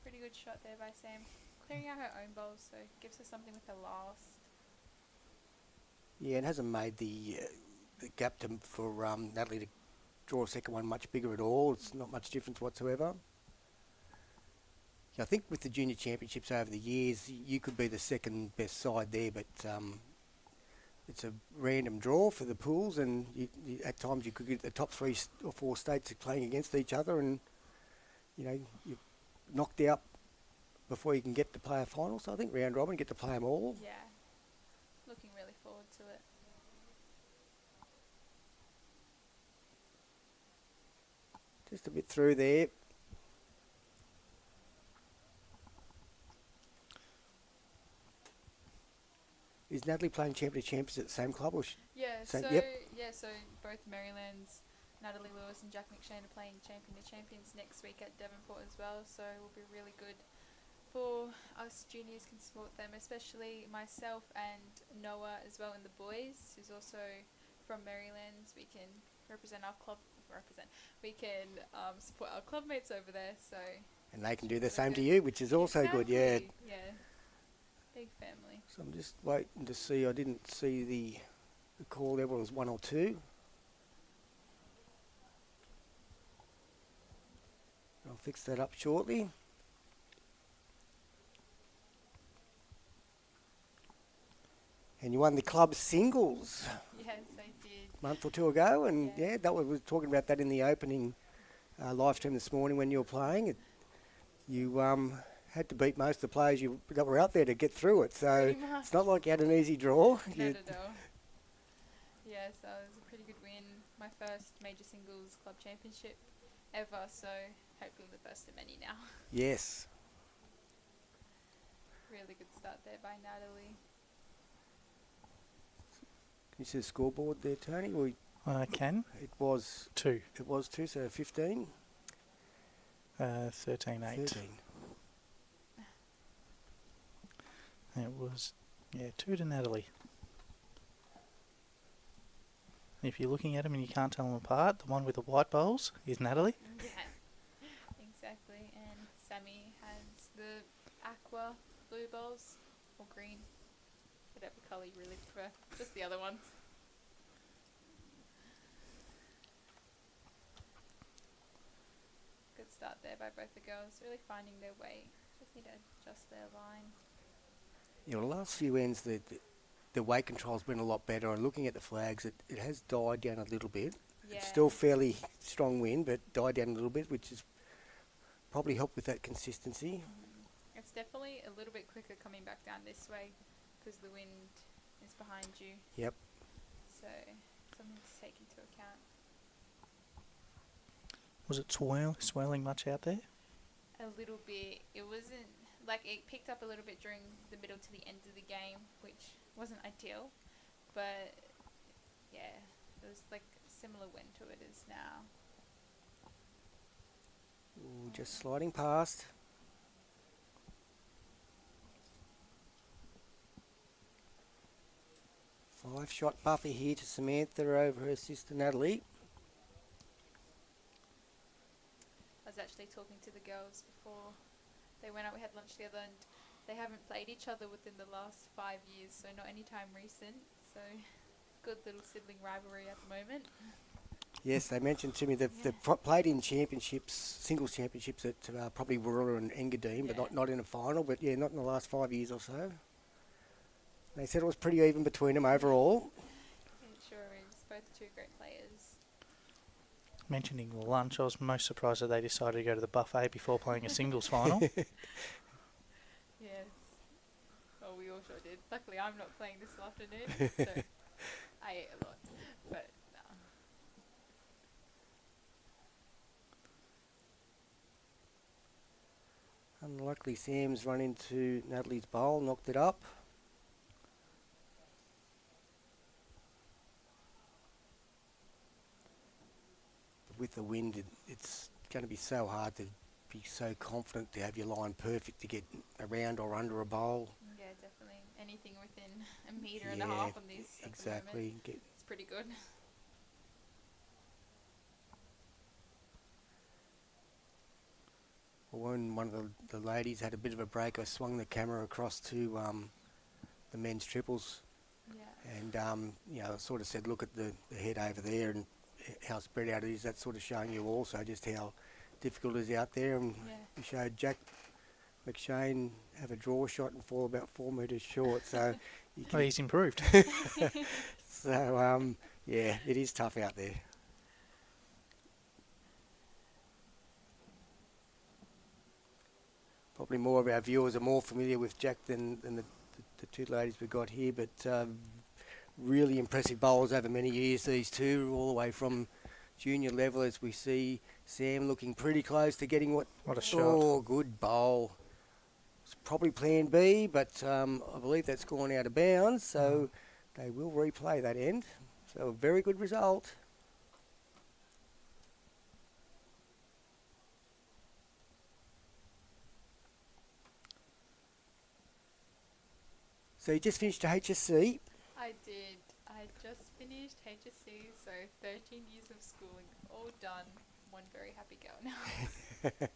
Pretty good shot there by Sam. Clearing out her own bowls, so gives her something with her last. Yeah, it hasn't made the gap for Natalie to draw a second one much bigger at all. It's not much difference whatsoever. Yeah, I think with the junior championships over the years, you could be the second best side there, but it's a random draw for the pools, and at times you could get the top 3 or 4 states playing against each other, and you're knocked out before you can get to play a final. So I think round robin, get to play them all. Yeah. Looking really forward to it. Just a bit through there. Is Natalie playing champion of champions at the same club? Or Yeah, Same- so yep. so both Maryland's Natalie Lewis and Jack McShane are playing champion of champions next week at Devonport as well, so it will be really good for us juniors can support them, especially myself and Noah as well, and the boys who's also from Maryland. We can represent our club. We can support our club mates over there. So and they can do the same to you, which is also good. Yeah. Exactly, yeah, big family. So I'm just waiting to see. I didn't see the call there. It was 1 or 2. I'll fix that up shortly. And you won the club singles Yes, I did. a month or 2 ago, and Yeah. yeah, that was, we were talking about that in the opening live stream this morning when you were playing. You had to beat most of the players that were out there to get through it, so Pretty much. it's not like you had an easy draw. Not You- at all. Yeah, so it was a pretty good win. My first major singles club championship ever, so hopefully the first of many now. Yes. Really good start there by Natalie. Can you see the scoreboard there, Tony? I can. It was 2. 2, so 15. 13-8. 13. It was, 2 to Natalie. If you're looking at them and you can't tell them apart, the one with the white bowls is Natalie. Yeah, exactly. And Sammy has the aqua blue bowls or green, whatever colour you really prefer. Just the other ones. Good start there by both the girls. Really finding their way. Just need to adjust their line. Yeah, well, the last few ends, the weight control's been a lot better. And looking at the flags, it has died down a little bit. Yeah. It's still fairly strong wind, but died down a little bit, which has probably helped with that consistency. It's definitely a little bit quicker coming back down this way because the wind is behind you. Yep. So something to take into account. Was it swirling much out there? A little bit. It wasn't like it picked up a little bit during the middle to the end of the game, which wasn't ideal. But yeah, it was like similar wind to it is now. Ooh, just sliding past. Five-shot buffer here to Samantha over her sister Natalie. I was actually talking to the girls before they went out. We had lunch together, and they haven't played each other within the last 5 years, so not any time recent. So good little sibling rivalry at the moment. Yes, they mentioned to me that they've played in championships, singles championships at probably Warilla and Engadine, but Yeah. not in a final. But yeah, not in the last 5 years or so. They said it was pretty even between them overall. It sure is. Both two great players. Mentioning the lunch, I was most surprised that they decided to go to the buffet before playing a singles final. Yes. Well, we all sure did. Luckily, I'm not playing this afternoon, so I ate a lot. But no. Unluckily, Sam's run into Natalie's bowl, knocked it up. But with the wind, it's going to be so hard to be so confident to have your line perfect to get around or under a bowl. Yeah, definitely. Anything within a metre and a half on these at the moment, exactly. it's pretty good. When one of the ladies had a bit of a break, I swung the camera across to the men's triples, Yeah. and I sort of said, look at the head over there and how spread out it is. That's sort of showing you also just how difficult it is out there. And Yeah. we showed Jack McShane have a draw shot and fall about 4 metres short. So you Oh, can, he's improved. so yeah, it is tough out there. Probably more of our viewers are more familiar with Jack than the two ladies we got here, but really impressive bowlers over many years, these two, all the way from junior level, as we see Sam looking pretty close to getting what... What a shot. Oh, good bowl. It's probably plan B, but I believe that's gone out of bounds, so they will replay that end. So a very good result. So you just finished HSC. I did. I just finished HSC, so 13 years of schooling, all done. One very happy girl now.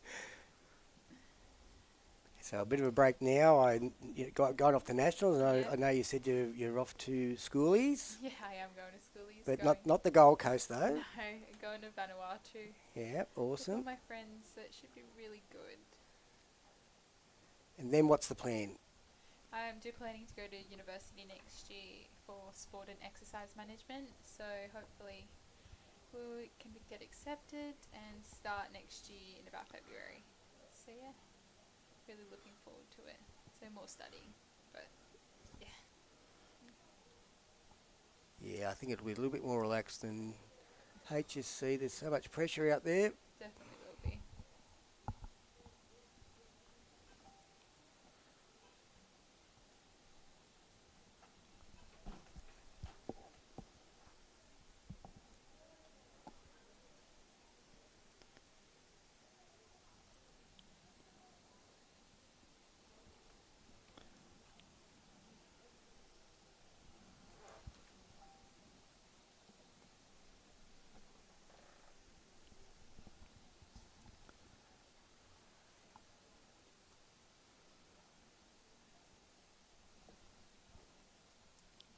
So a bit of a break now. You got off to nationals, and Yeah. I know you said you're off to schoolies, Yeah, I am going to schoolies. but going, not the Gold Coast though. No, going to Vanuatu. Yeah, With all awesome. my friends, so it should be really good. And then what's the plan? I am planning to go to university next year for sport and exercise management, so hopefully we can get accepted and start next year in about February. So yeah, really looking forward to it. So more studying, but yeah. Yeah, I think it'll be a little bit more relaxed than HSC. There's so much pressure out there. Definitely will be.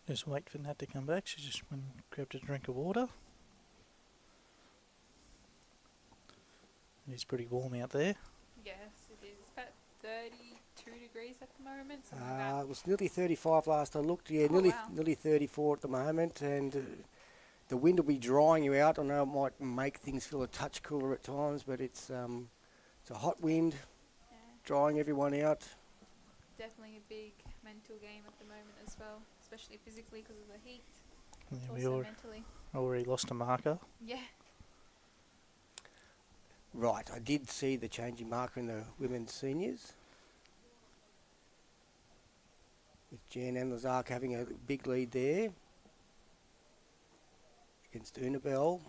Just wait for Nat to come back. She just went and grabbed a drink of water. It's pretty warm out there. Yes, it is. It's about 32 degrees at the moment. Something like that. It was nearly 35 last I looked. Yeah, Oh, nearly wow. nearly 34 at the moment, and the wind will be drying you out. I know it might make things feel a touch cooler at times, but it's a hot wind, Yeah. drying everyone out. Definitely a big mental game at the moment as well, especially physically because of the heat. Yeah, we Also mentally. already lost a marker. Yeah. Right, I did see the changing marker in the women's seniors, with Jan and Lazark having a big lead there against Unabel.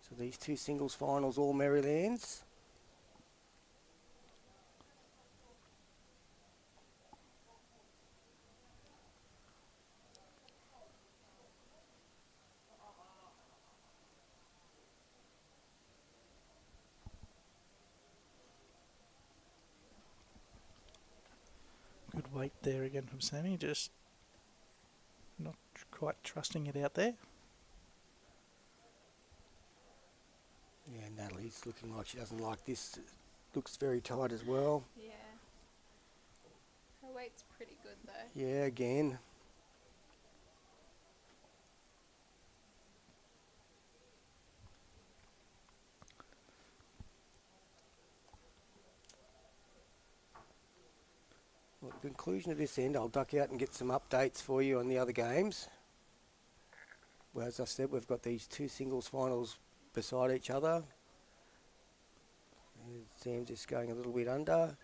So these two singles finals, all Marylands. Good weight there again from Sammy. Just not quite trusting it out there. Natalie's looking like she doesn't like this. Looks very tight as well. Yeah. Her weight's pretty good though. Yeah, again. Well, at the conclusion of this end, I'll duck out and get some updates for you on the other games. Well, as I said, we've got these two singles finals beside each other. And Sam's just going a little bit under.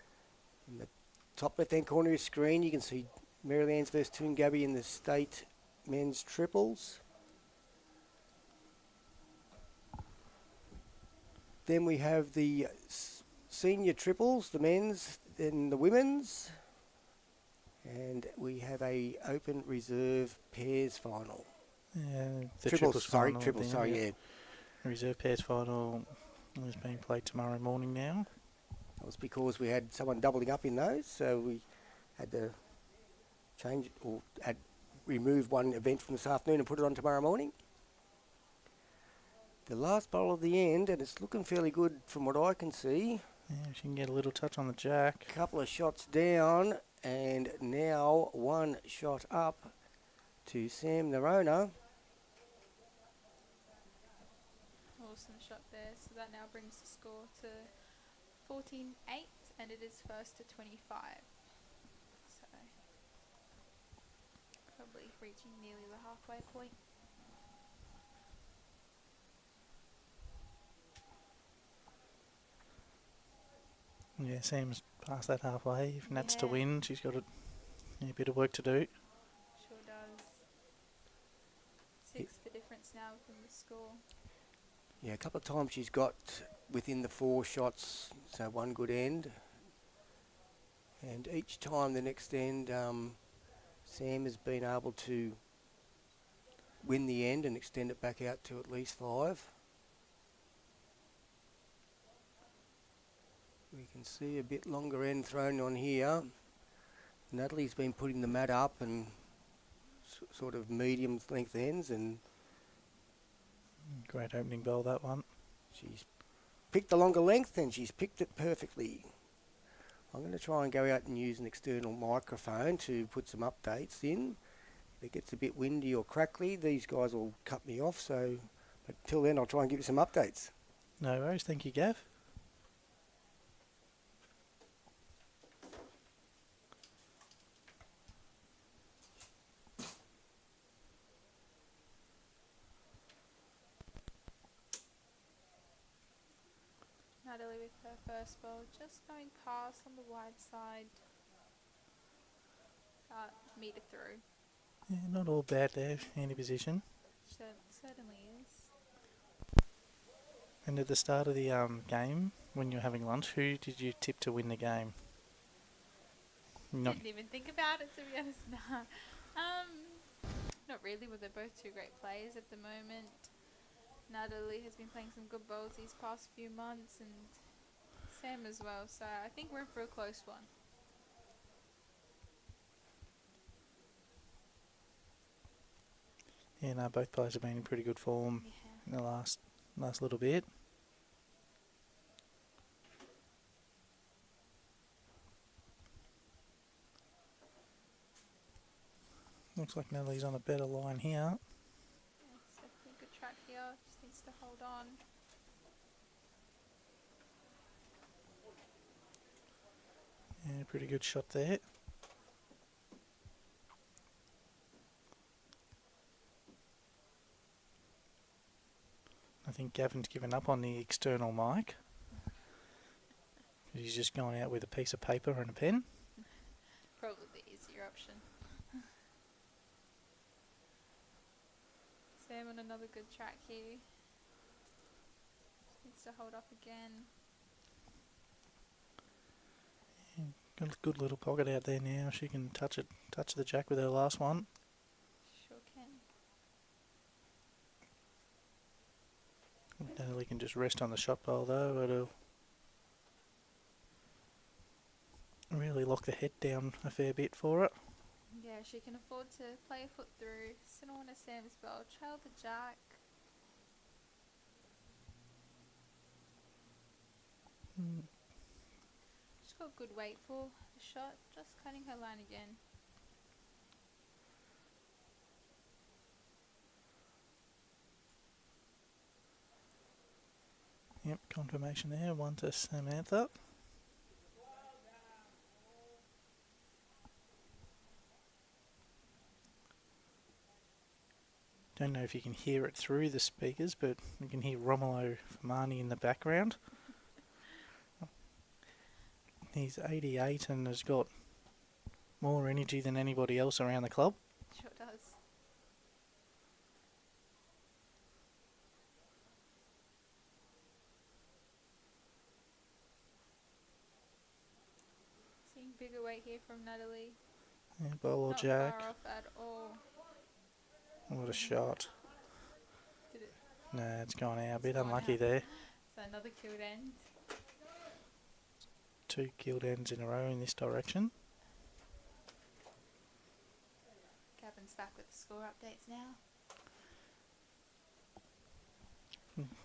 In the top left-hand corner of your screen, you can see Marylands versus Toongabbie in the state men's triples. Then we have the senior triples, the men's and the women's. And we have a open reserve pairs final. Yeah, the Triples, sorry, final triples, then, sorry, yeah. Reserve pairs final is being played tomorrow morning now. That was because we had someone doubling up in those, so we had to change or remove one event from this afternoon and put it on tomorrow morning. The last bowl of the end, and it's looking fairly good from what I can see. Yeah, she can get a little touch on the jack. Couple of shots down, and now one shot up to Sam Nerona. Awesome shot there. So that now brings the score to 14-8, and it is first to 25. So probably reaching nearly the halfway point. Yeah, Sam's past that halfway. If Nat's to Yeah. win, she's got a bit of work to do. Sure does. 6 the difference now within the score. Yeah, a couple of times she's got within the 4 shots, so one good end. And each time the next end, Sam has been able to win the end and extend it back out to at least 5. We can see a bit longer end thrown on here. Natalie's been putting the mat up and sort of medium length ends, and Great opening ball, that one. she's picked the longer length and she's picked it perfectly. I'm going to try and go out and use an external microphone to put some updates in. If it gets a bit windy or crackly, these guys will cut me off, so but till then I'll try and give you some updates. No worries, thank you, Gav. Natalie with her first ball, just going past on the wide side. Meter through. Yeah, not all bad there, handy position. Certainly is. And at the start of the game, when you were having lunch, who did you tip to win the game? Not Didn't even think about it, to be honest. Nah. Not really, but they're both two great players at the moment. Natalie has been playing some good bowls these past few months, and Sam as well, so I think we're in for a close one. Yeah, no, both players have been in pretty good form Yeah. in the last little bit. Looks like Natalie's on a better line here. It's definitely a good track here, just needs to hold on. Yeah, pretty good shot there. I think Gavin's given up on the external mic. He's just gone out with a piece of paper and a pen. Probably the easier option. Sam on another good track here. Just needs to hold off again. Got a good little pocket out there now. She can touch the jack with her last one. Sure can. Natalie can just rest on the shot bowl though. It'll really lock the head down a fair bit for it. Yeah, she can afford to play a foot through, sit on a Sam's ball, trail the jack. got good weight for the shot. Just cutting her line again. Yep, confirmation there. 1 to Samantha. Don't know if you can hear it through the speakers, but you can hear Romolo Famani in the background. He's 88 and has got more energy than anybody else around the club. Sure does. Seeing bigger weight here from Natalie. Yeah, bowl or Not jack. far off at all. What a shot. Did it? Nah, it's gone out. A It's bit gone unlucky out. there. So another killed end. 2 killed ends in a row in this direction. Gavin's back with the score updates now.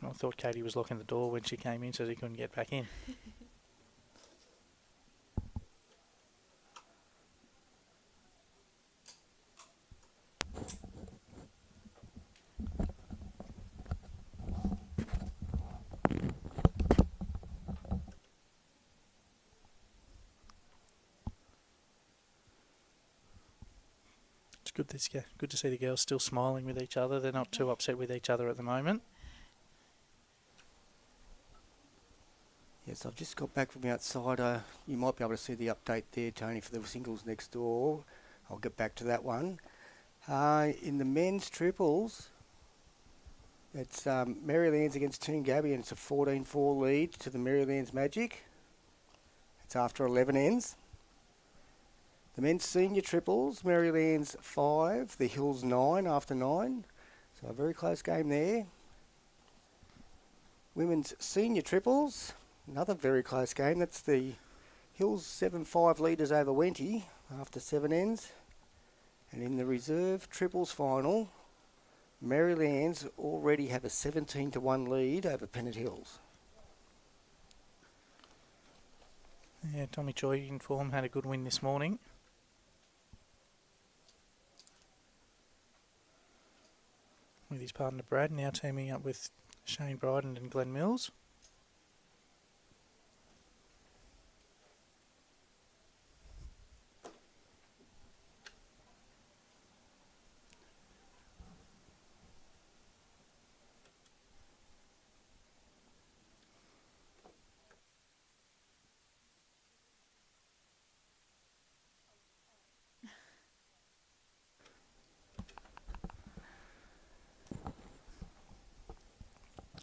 I thought Katie was locking the door when she came in so she couldn't get back in. It's good to see the girls still smiling with each other. They're not too upset with each other at the moment. Yes, I've just got back from outside. You might be able to see the update there, Tony, for the singles next door. I'll get back to that one. In the men's triples, it's Marylands against Toongabbie, and it's a 14-4 lead to the Marylands Magic. It's after 11 ends. The men's senior triples, Marylands 5, the Hills 9 after 9. So a very close game there. Women's senior triples, another very close game. That's the Hills 7-5 leaders over Wenty after 7 ends. And in the reserve triples final, Marylands already have a 17-1 lead over Pennant Hills. Yeah, Tommy Choi in form, had a good win this morning. With his partner Brad, now teaming up with Shane Bryden and Glenn Mills.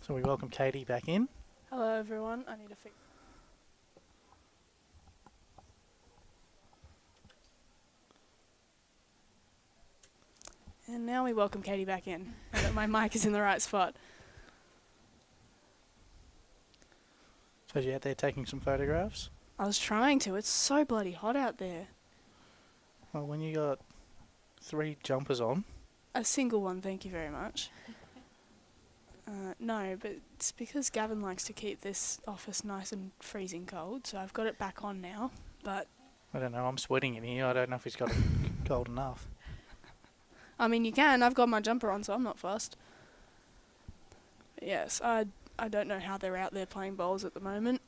So we welcome Katie back in. Hello everyone, I need to fix. And now we welcome Katie back in, now that my mic is in the right spot. So you're out there taking some photographs? I was trying to, it's so bloody hot out there. Well, when you got 3 jumpers on. A single one, thank you very much. No, but it's because Gavin likes to keep this office nice and freezing cold, so I've got it back on now, but... I don't know, I'm sweating in here. I don't know if it's got it cold enough. I mean, you can. I've got my jumper on, so I'm not fussed. But yes, I don't know how they're out there playing bowls at the moment.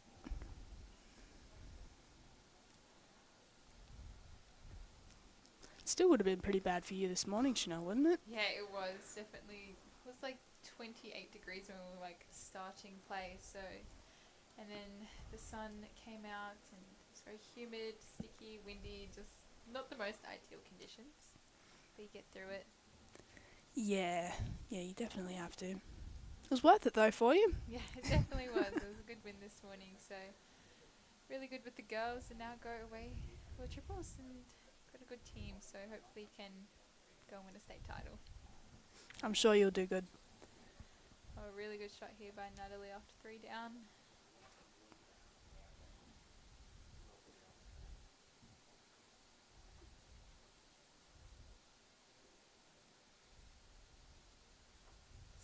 It still would have been pretty bad for you this morning, Chanel, wouldn't it? Yeah, it was definitely. It was like 28 degrees when we were like starting play. So, and then the sun came out and it was very humid, sticky, windy. Just not the most ideal conditions. But you get through it. Yeah, you definitely have to. It was worth it though for you. Yeah, it definitely was. It was a good win this morning. So, really good with the girls, and now go away for the triples and got a good team. So hopefully can go and win a state title. I'm sure you'll do good. Oh, a really good shot here by Natalie after 3 down.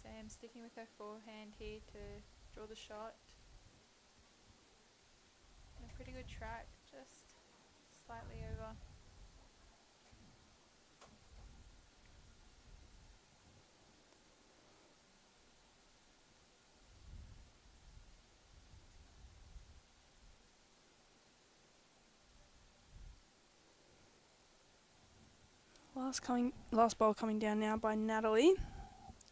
Sam sticking with her forehand here to draw the shot. And a pretty good track, just slightly over. Last ball coming down now by Natalie.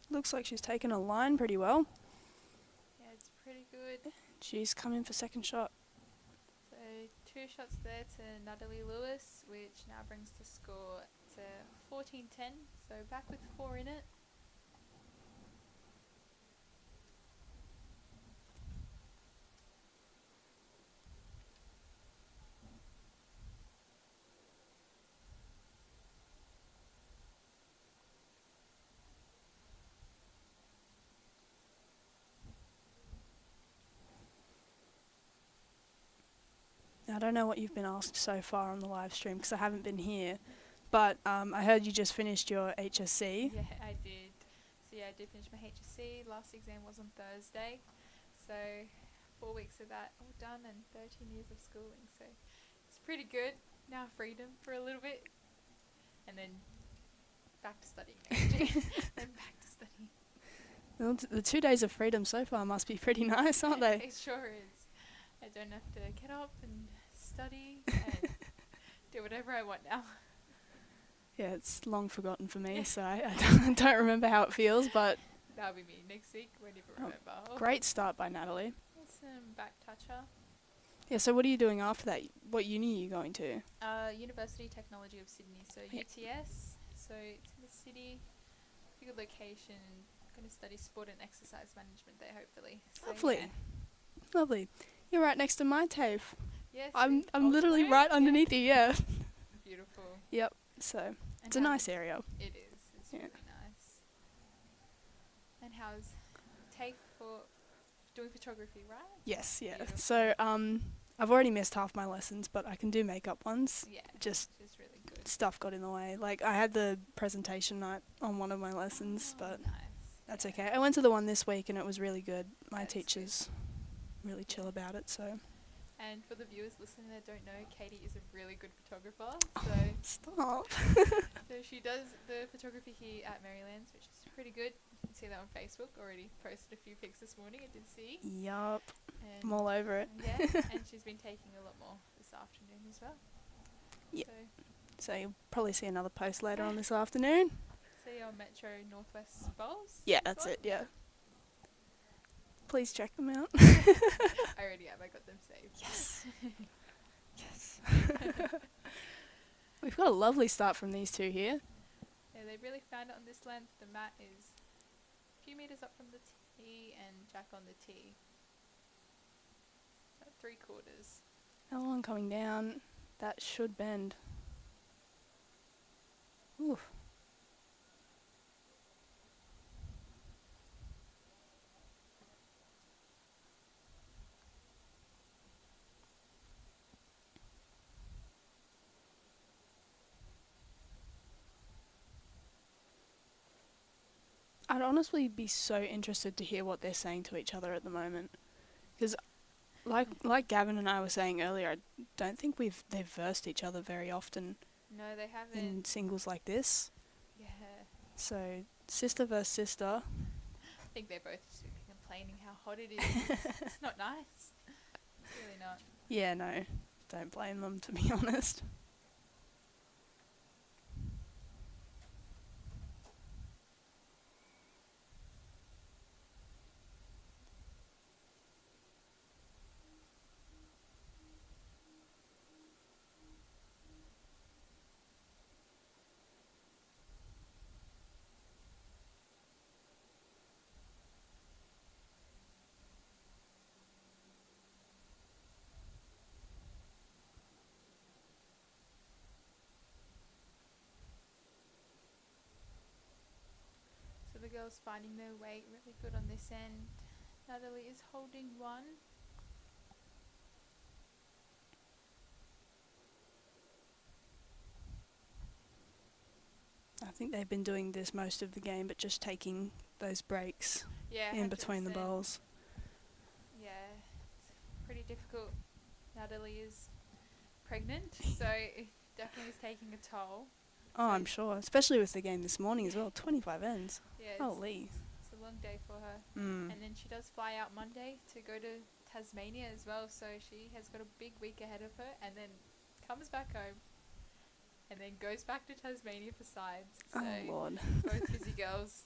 Looks like she's taken a line pretty well. Yeah, it's pretty good. She's coming for second shot. So 2 shots there to Natalie Lewis, which now brings the score to 14-10. So back with 4 in it. Now, I don't know what you've been asked so far on the live stream because I haven't been here, but I heard you just finished your HSC. Yeah, I did. So yeah, I did finish my HSC. Last exam was on Thursday. So 4 weeks of that all done and 13 years of schooling. So it's pretty good. Now freedom for a little bit. And then back to studying next year. Then back to studying. Well, the 2 days of freedom so far must be pretty nice, aren't they? It sure is. I don't have to get up and study and do whatever I want now. Yeah, it's long forgotten for me, so I don't remember how it feels, but That'll be me next week. Won't even remember. great start by Natalie. Some back toucher. Yeah, so what are you doing after that? What uni are you going to? University Technology of Sydney, so Yeah. UTS. So it's in the city, pretty good location. Going to study sport and exercise management there, hopefully. So Lovely. yeah. Lovely. You're right next to my TAFE. Yes, I'm oh, literally great. right underneath you, yeah. Beautiful. Yep, so And it's a how's nice area. It is. It's Yeah. really nice. And how's TAFE for doing photography, right? Yes, yeah. Beautiful. So I've already missed half my lessons, but I can do makeup ones. Yeah. Just Which is really good. stuff got in the way. Like I had the presentation night on one of my lessons, but nice. that's Yeah. okay. I went to the one this week and it was really good. My That's good. teacher's really chill about it, so And for the viewers listening that don't know, Katie is a really good photographer. stop. So she does the photography here at Maryland's, which is pretty good. You can see that on Facebook. Already posted a few pics this morning. I did see. Yup. And I'm all over it. yeah, and she's been taking a lot more this afternoon as well. Yep. So So you'll probably see another post later on this afternoon. see our Metro Northwest Bowls. Yeah, that's it, yeah. Please check them out. I already have. I got them saved. Yes. Yes. We've got a lovely start from these two here. Yeah, they really found it on this length. The mat is a few meters up from the tee and Jack on the tee. At 3/4. Another one coming down. That should bend. Oof. I'd honestly be so interested to hear what they're saying to each other at the moment, because like Gavin and I were saying earlier, I don't think they've versed each other very often No, they haven't. in singles like this. Yeah. So sister versus sister. I think they're both just complaining how hot it is. It's not nice. It's really not. Yeah, no, don't blame them, to be honest. So the girls finding their weight really good on this end. Natalie is holding one. I think they've been doing this most of the game, but just taking those breaks Yeah. in between the 100%. bowls. Yeah. It's pretty difficult Natalie is pregnant, so it definitely is taking a toll. Oh, So I'm sure. Especially with the game this morning as well. 25 ends. yeah, Holy. it's a long day for her. Mm. And then she does fly out Monday to go to Tasmania as well, so she has got a big week ahead of her, and then comes back home, and then goes back to Tasmania for sides. So Oh, Lord. both busy girls.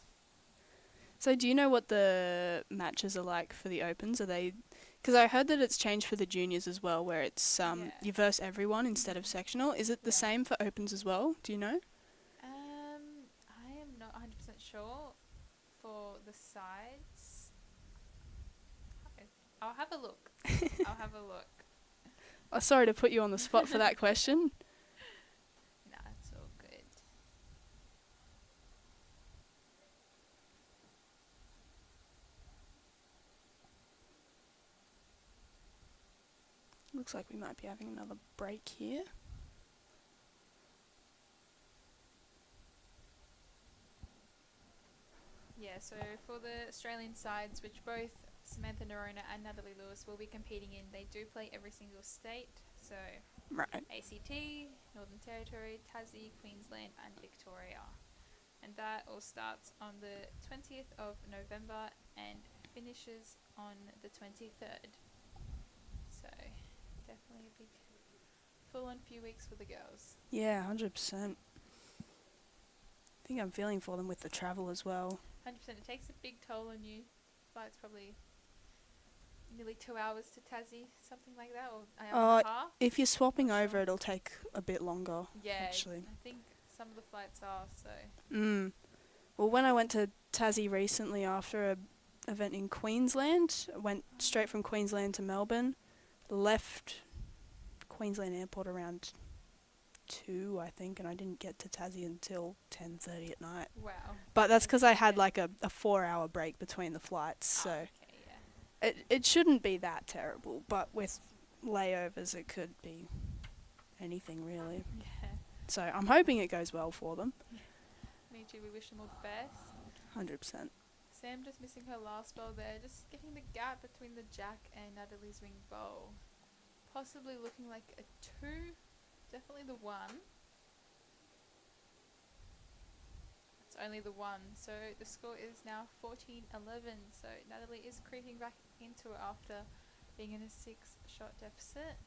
So do you know what the matches are like for the Opens? Are they... Because I heard that it's changed for the juniors as well, where it's Yeah. you verse everyone instead of sectional. Is it the Yeah. same for Opens as well? Do you know? I am not 100% sure for the sides. I'll have a look. I'll have a look. Oh, sorry to put you on the spot for that question. Nah, it's all good. Looks like we might be having another break here. Yeah, so for the Australian sides, which both Samantha Nerona and Natalie Lewis will be competing in, they do play every single state. So Right. ACT, Northern Territory, Tassie, Queensland and Victoria. And that all starts on the 20th of November and finishes on the 23rd. So definitely a big full-on few weeks for the girls. Yeah, 100%. I think I'm feeling for them with the travel as well. 100%. It takes a big toll on you. Flight's probably nearly 2 hours to Tassie, something like that, or an hour and a half. If you're swapping Not over, sure. it'll take a bit longer, Yeah, actually. I think some of the flights are, so. Well, when I went to Tassie recently after a event in Queensland, I went straight from Queensland to Melbourne, left Queensland Airport around 2, I think, and I didn't get to Tassie until 10:30 at night. Wow. But that's because I had like a 4-hour break between the flights, so Okay, yeah. it shouldn't be that terrible. But with layovers, it could be anything really. Yeah. So I'm hoping it goes well for them. Me too, we wish them all the best. 100%. Sam just missing her last bowl there, just getting the gap between the jack and Natalie's wing bowl. Possibly looking like a 2, definitely the 1. It's only the 1, so the score is now 14-11, so Natalie is creeping back into it after being in a 6-shot deficit.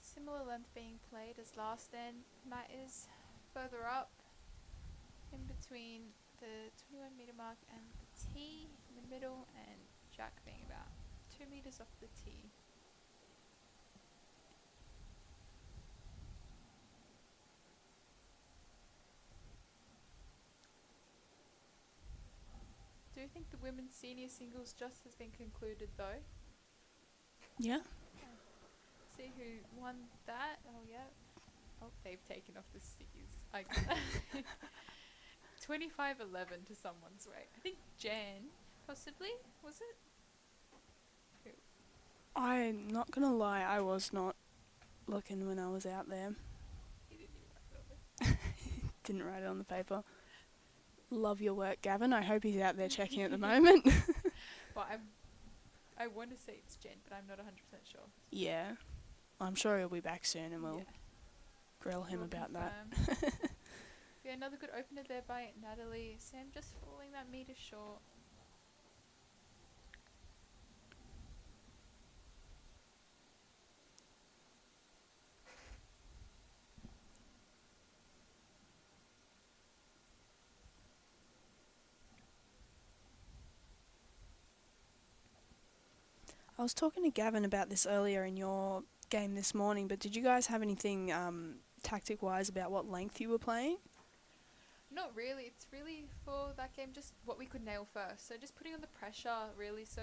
Similar length being played as last end. Matt is further up in between the 21 metre mark and the tee in the middle, and Jack being about 2 metres off the tee. Do you think the women's senior singles just has been concluded though? Yeah. See who won that. Oh yeah. Oh, they've taken off the stickies. 25-11 to someone's way. I think Jan, possibly, was it? I'm not gonna lie, I was not looking when I was out there. He didn't even write it on it. Didn't write it on the paper. Love your work, Gavin. I hope he's out there checking at the moment. Well, I want to say it's Jen, but I'm not 100% sure. Yeah. I'm sure he'll be back soon and we'll Yeah. grill him We'll about that. confirm. Yeah, another good opener there by Natalie. Sam just falling that metre short. I was talking to Gavin about this earlier in your game this morning, but did you guys have anything tactic-wise about what length you were playing? Not really. It's really for that game just what we could nail first. So just putting on the pressure, really. So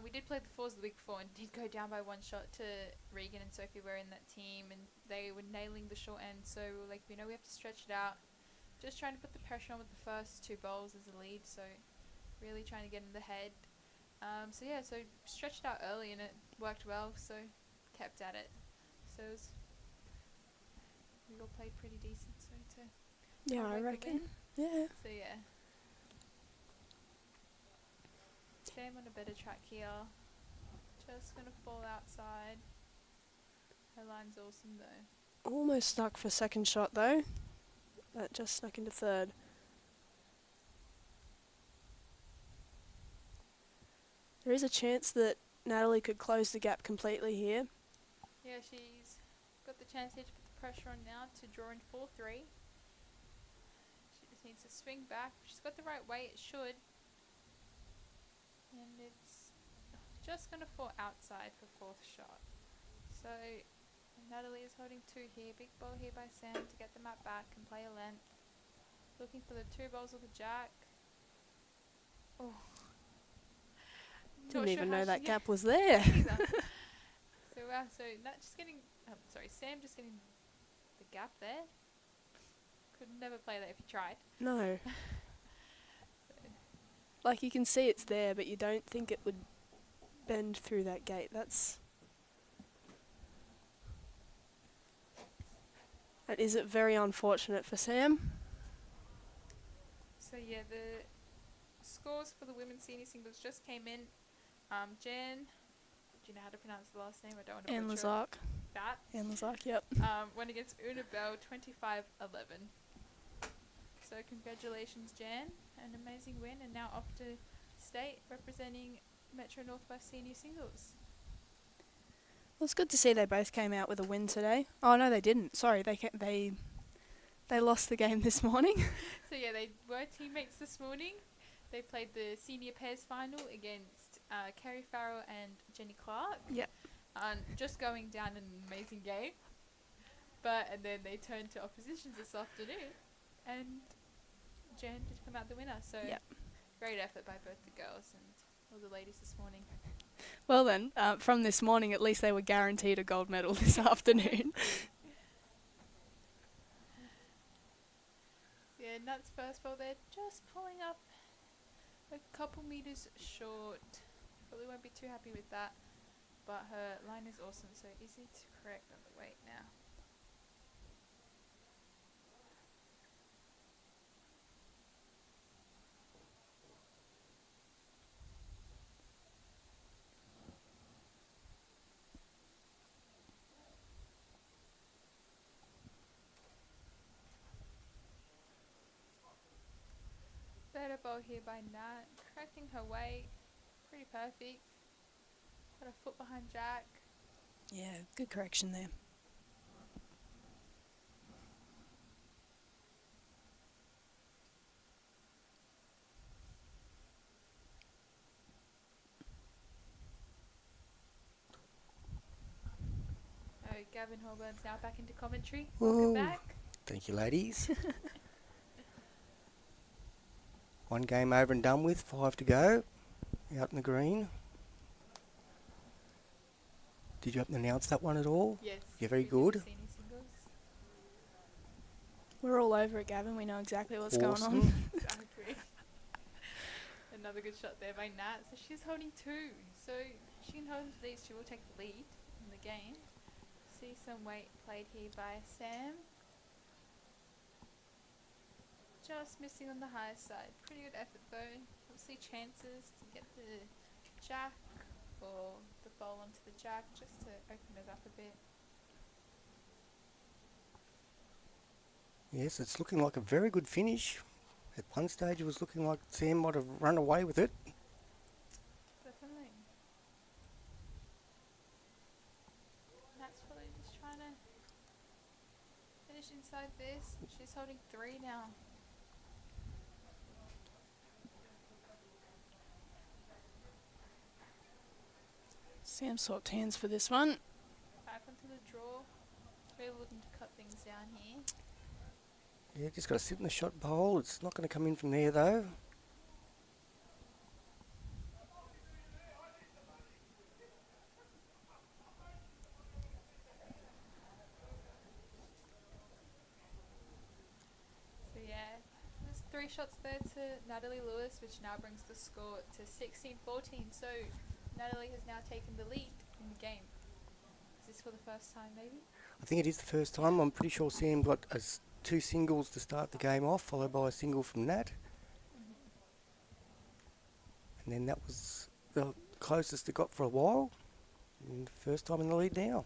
we did play the fours the week before and did go down by 1 shot to Regan and Sophie were in that team, and they were nailing the short end. So we were like, we know we have to stretch it out. Just trying to put the pressure on with the first 2 bowls as a lead. So really trying to get in the head. So yeah, so stretched out early and it worked well. So kept at it. So it was we all played pretty decent, so to Yeah, I rate the reckon. win. Yeah. So yeah. Sam on a better track here. Just gonna fall outside. Her line's awesome though. Almost stuck for second shot though. But just snuck into third. There is a chance that Natalie could close the gap completely here. Yeah, she's got the chance here to put the pressure on now to draw in 4-3. She just needs to swing back. She's got the right weight, it should. And it's just going to fall outside for fourth shot. So Natalie is holding two here. Big ball here by Sam to get the map back and play a length. Looking for the two balls or the jack. Oh. Didn't Not even sure know how that she- gap was there. So wow, so that just getting, Sam just getting the gap there. Could never play that if you tried. No. So, Like you can see it's there, but you don't think it would bend through that gate. That is very unfortunate for Sam. so yeah, the scores for the women's senior singles just came in. Jan, do you know how to pronounce the last name? I don't want to And butcher Lazark. that. And Lazark, yep. Went against Una Bell 25-11. So congratulations, Jan. An amazing win, and now off to state representing Metro Northwest Senior Singles. Well, it's good to see they both came out with a win today. Oh no, they didn't. Sorry, they lost the game this morning. So yeah, they were teammates this morning. They played the senior pairs final against Kerry Farrell and Jenny Clark. Yep. Just going down an amazing game. And then they turned to oppositions this afternoon, and Jen did come out the winner. So Yep. great effort by both the girls and all the ladies this morning. Well then, from this morning, at least they were guaranteed a gold medal this afternoon. Yeah, Nat's first ball there, just pulling up a couple meters short. Probably won't be too happy with that, but her line is awesome, so easy to correct on the weight now. Better ball here by Nat, correcting her weight, pretty perfect. Got a foot behind Jack. Yeah, good correction there. Oh, Gavin Holburn's now back into commentary. Whoa. Welcome back. Thank you, ladies. One game over and done with, 5 to go. Out in the green. Did you have to announce that one at all? Yes. Yeah, very we did good. the senior singles. We're all over it, Gavin. We know exactly what's going Awesome. on. Exactly. Another good shot there by Nat. So she's holding two. So she can hold these. She will take the lead in the game. See some weight played here by Sam. Just missing on the higher side. Pretty good effort though. Obviously chances to get the jack or the bowl onto the jack just to open it up a bit. Yes, it's looking like a very good finish. At one stage it was looking like Sam might have run away with it. Definitely. Nat's probably just trying to finish inside this. She's holding three now. Sam swapped hands for this one. Back onto the draw. Really looking to cut things down here. Yeah, just got to sit in the shot bowl. It's not going to come in from there though. So yeah, there's 3 shots there to Natalie Lewis, which now brings the score to 16-14. So Natalie has now taken the lead in the game. This this for the first time, maybe? I think it is the first time. I'm pretty sure Sam got two singles to start the game off, followed by a single from Nat. And then that was the closest it got for a while. And first time in the lead now.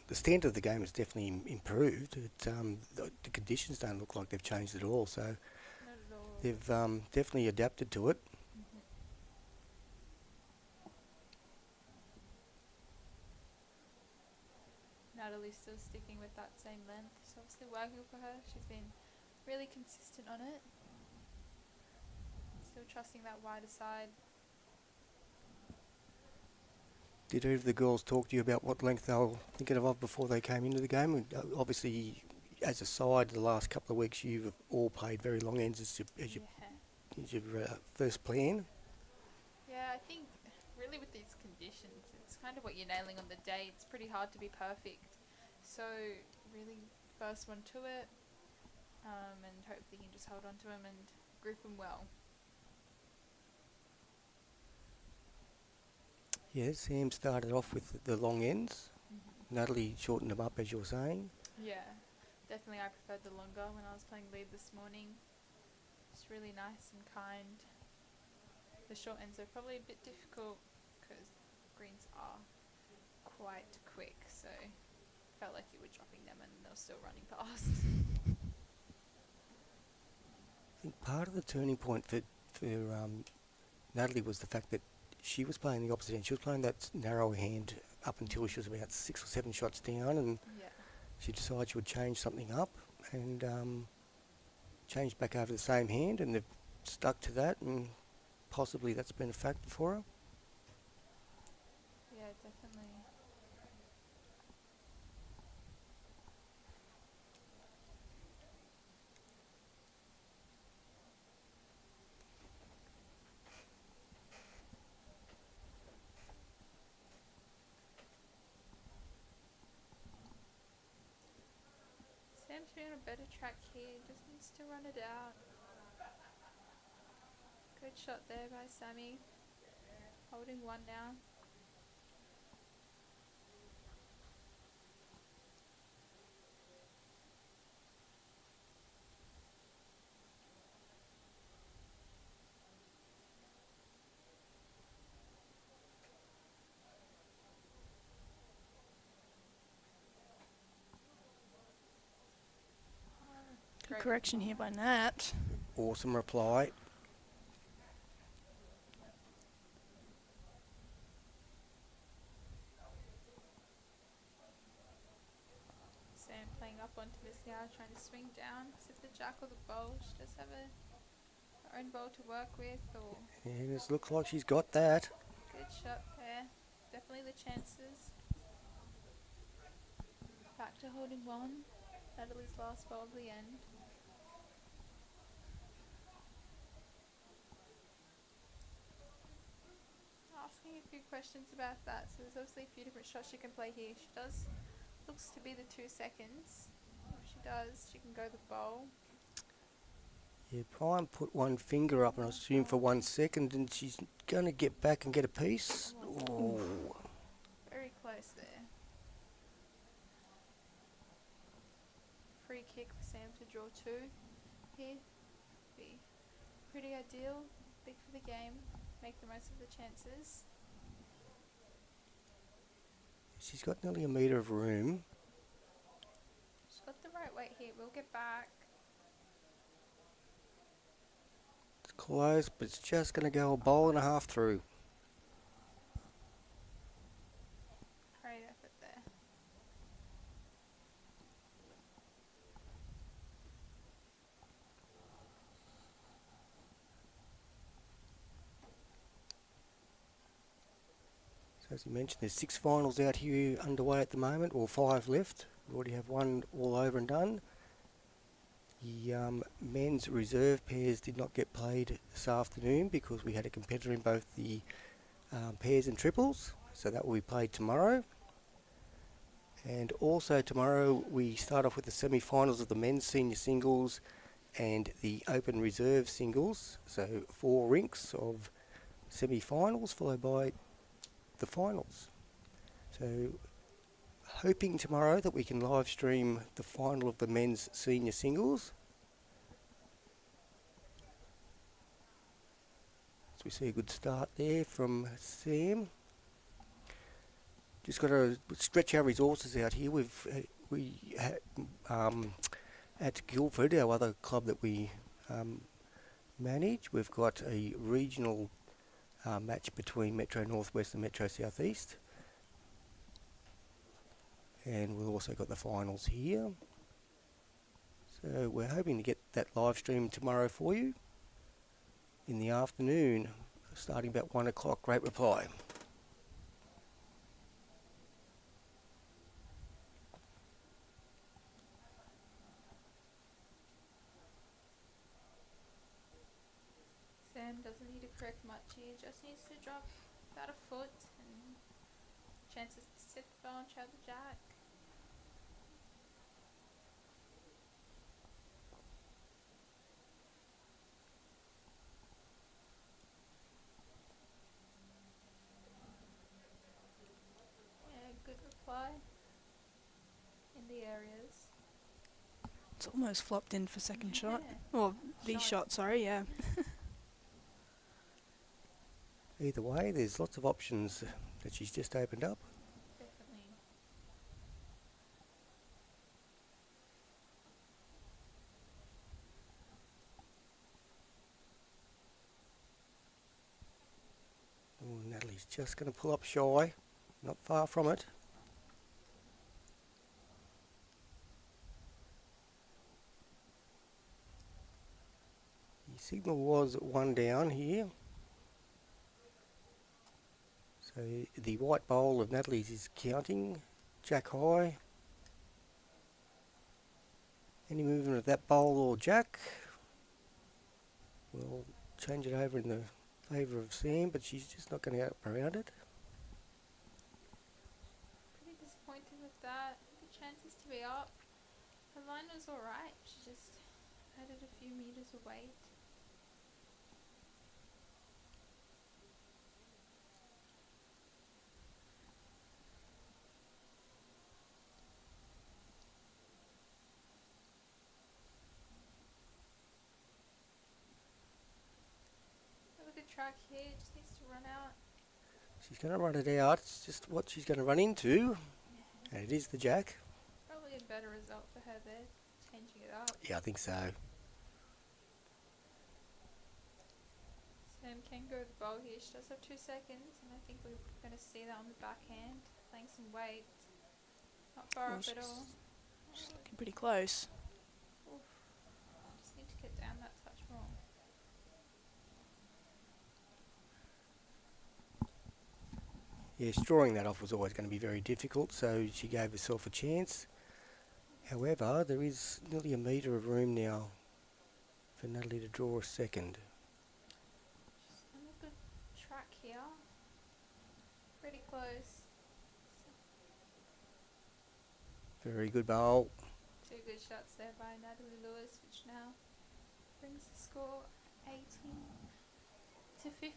The standard of the game has definitely improved. The conditions don't look like they've changed at all, so Not at all. they've definitely adapted to it. Natalie's still sticking with that same length. It's obviously working for her. She's been really consistent on it. Still trusting that wider side. Did either of the girls talk to you about what length they were thinking of before they came into the game? And, obviously, as a side, the last couple of weeks you've all played very long ends as your first plan. Yeah, I think really with these conditions, it's kind of what you're nailing on the day. It's pretty hard to be perfect. So really first one to it, and hopefully you can just hold on to them and grip them well. Yeah, Sam started off with the long ends. Natalie shortened them up, as you were saying. Yeah, definitely I preferred the longer when I was playing lead this morning. It's really nice and kind. The short ends are probably a bit difficult because greens are quite quick, so felt like you were dropping them and they were still running past. I think part of the turning point for Natalie was the fact that she was playing the opposite end. She was playing that narrow hand up until she was about 6 or 7 shots down, and Yeah. she decided she would change something up and changed back over the same hand, and they've stuck to that, and possibly that's been a factor for her. Yeah, definitely. Sam's doing a better track here, just needs to run it out. Good shot there by Sammy. Holding one now. Good correction here by Nat. Awesome reply. Sam playing up onto this now, trying to swing down. Is it the jack or the bowl? She does have her own bowl to work with, or And it looks like she's got that. good shot there. Definitely the chances. Back to holding one. Natalie's last bowl of the end. Asking a few questions about that. So there's obviously a few different shots she can play here. She does, looks to be the 2 seconds. If she does, she can go the bowl. Yeah, Prime put one finger up and I assume for 1 second, and she's going to get back and get a piece. Ooh. Very close there. Free kick for Sam to draw 2 here. Be pretty ideal. Big for the game. Make the most of the chances. She's got nearly a metre of room. She's got the right weight here. We'll get back. It's close, but it's just going to go a bowl and a half through. Great effort there. So as you mentioned, there's 6 finals out here underway at the moment, or 5 left. We already have one all over and done. The men's reserve pairs did not get played this afternoon because we had a competitor in both the pairs and triples, so that will be played tomorrow. And also tomorrow we start off with the semi-finals of the men's senior singles, and the Open Reserve singles. So 4 rinks of semi-finals followed by the finals. So hoping tomorrow that we can live stream the final of the men's senior singles. So we see a good start there from Sam. Just got to stretch our resources out here. At Guildford, our other club that we manage, we've got a regional match between Metro Northwest and Metro Southeast. And we've also got the finals here. So we're hoping to get that live stream tomorrow for you in the afternoon, starting about 1 o'clock. Great reply. Sam doesn't need to correct much here, just needs to drop about a foot and chances to sit the ball and try the jack. Yeah, good reply in the areas. It's almost flopped in for second shot. Yeah. Or the shot, sorry, yeah. Either way, there's lots of options that she's just opened up. Definitely. Oh, Natalie's just going to pull up shy, not far from it. The signal was 1 down here. So the white bowl of Natalie's is counting, jack high. Any movement of that bowl or jack will change it over in the favour of Sam, but she's just not going to get up around it. Pretty disappointed with that. Good chances to be up. Her line was alright, she just added a few meters of weight. Have a good track here, just needs to run out. She's going to run it out. It's just what she's going to run into, and it is the jack. Probably a better result for her there, changing it up. Yeah, I think so. Sam can go the bowl here, she does have 2 seconds, and I think we're going to see that on the backhand, playing some weight. Not far Well, up at all. She's looking pretty close. Oof. Just need to get down that touch more. Yes, drawing that off was always going to be very difficult, so she gave herself a chance. However, there is nearly a metre of room now for Natalie to draw a second. Just on a good track here. Pretty close. Very good bowl. 2 good shots there by Natalie Lewis, which now brings the score 18 to 15.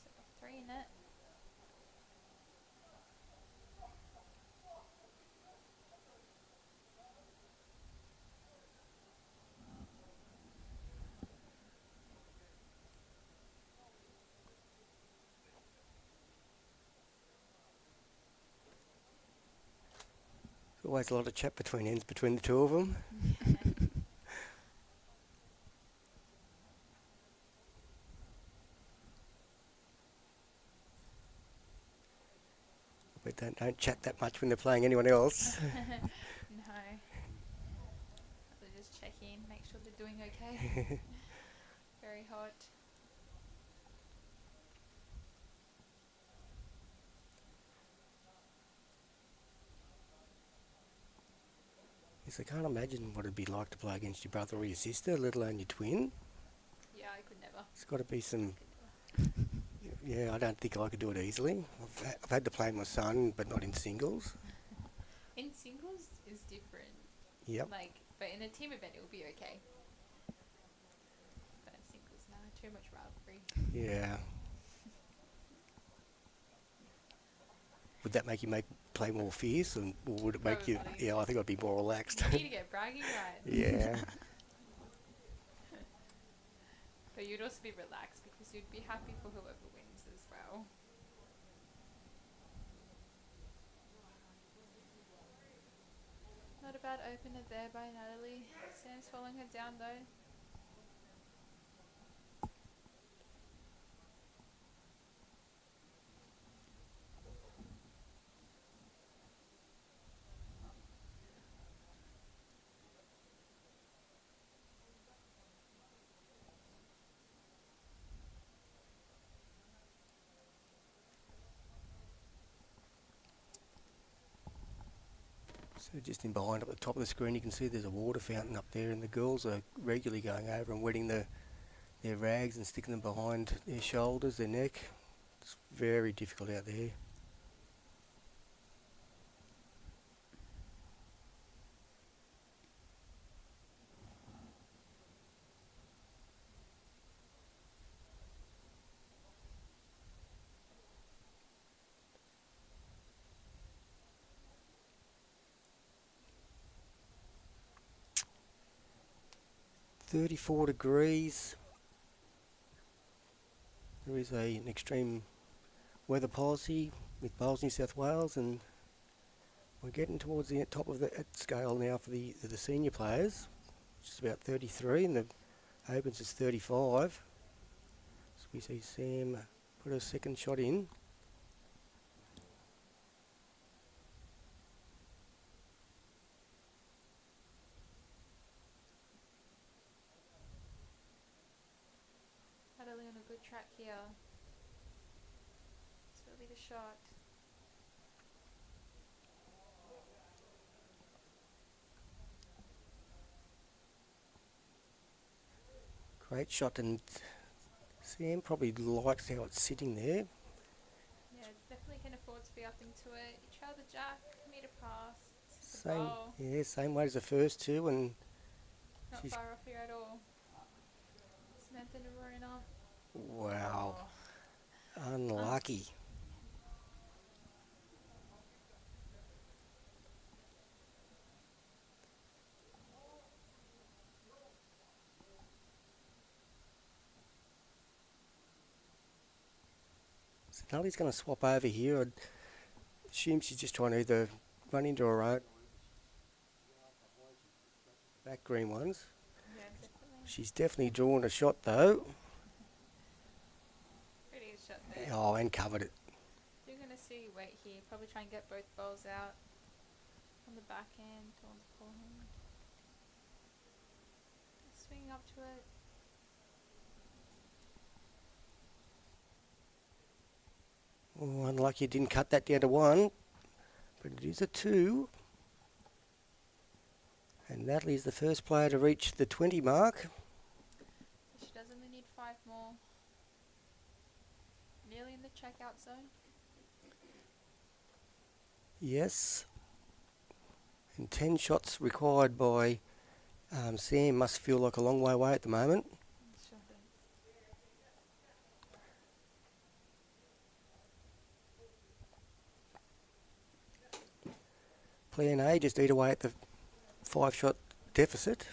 So 3 in it. Always a lot of chat between ends between the two of them. But don't chat that much when they're playing anyone else. No. They'll just check in, make sure they're doing okay. Very hot. Yes, I can't imagine what it'd be like to play against your brother or your sister, let alone your twin. Yeah, I could never. It's got to be some... Yeah, I don't think I could do it easily. I've had to play my son, but not in singles. In singles is different. Yep. Like, but in a team event it will be okay. too much rivalry. Yeah. Would that make you play more fierce, or would it make you? Probably. Yeah, I think I'd be more relaxed. You need to get bragging rights. Yeah. But you'd also be relaxed because you'd be happy for whoever wins as well. Not a bad opener there by Natalie. Sam's following her down though. So just in behind up at the top of the screen, you can see there's a water fountain up there, and the girls are regularly going over and wetting their rags and sticking them behind their shoulders, their neck. It's very difficult out there. (34°). There is an extreme weather policy with Bowls New South Wales, and we're getting towards the top of the scale now for the senior players, which is about 33, and the Opens is 35. So we see Sam put a second shot in. Natalie on a good track here. It's really the shot. Great shot, and Sam probably likes how it's sitting there. Yeah, definitely can afford to be up into it. You trail the jack, need a pass. It's a Same, bowl. yeah, same way as the first two, and Not she's far off here at all. Samantha Navarina. wow, Oh. unlucky. So Natalie's going to swap over here. I'd assume she's just trying to either run into her own back green ones. Yeah, definitely. She's definitely drawn a shot though. Pretty good shot there. Oh, and covered it. You're going to see weight here. Probably try and get both bowls out on the back end or on the forehand. Swing up to it. Oh, unlucky it didn't cut that down to one, but it is a two. And Natalie's the first player to reach the 20 mark. So she does only need 5 more. Nearly in the checkout zone. Yes. And 10 shots required by Sam must feel like a long way away at the moment. Sure does. Plan A, just eat away at the 5-shot deficit.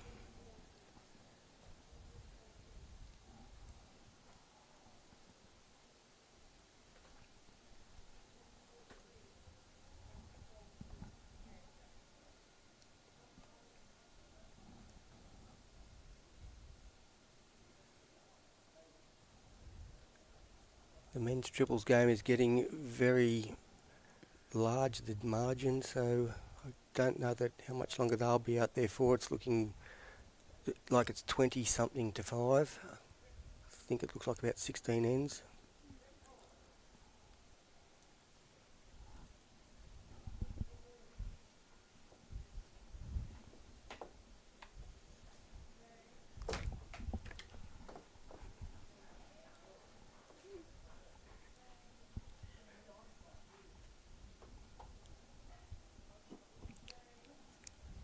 The men's triples game is getting very large, the margin, so I don't know that how much longer they'll be out there for. It's looking like it's 20 something to 5. I think it looks like about 16 ends.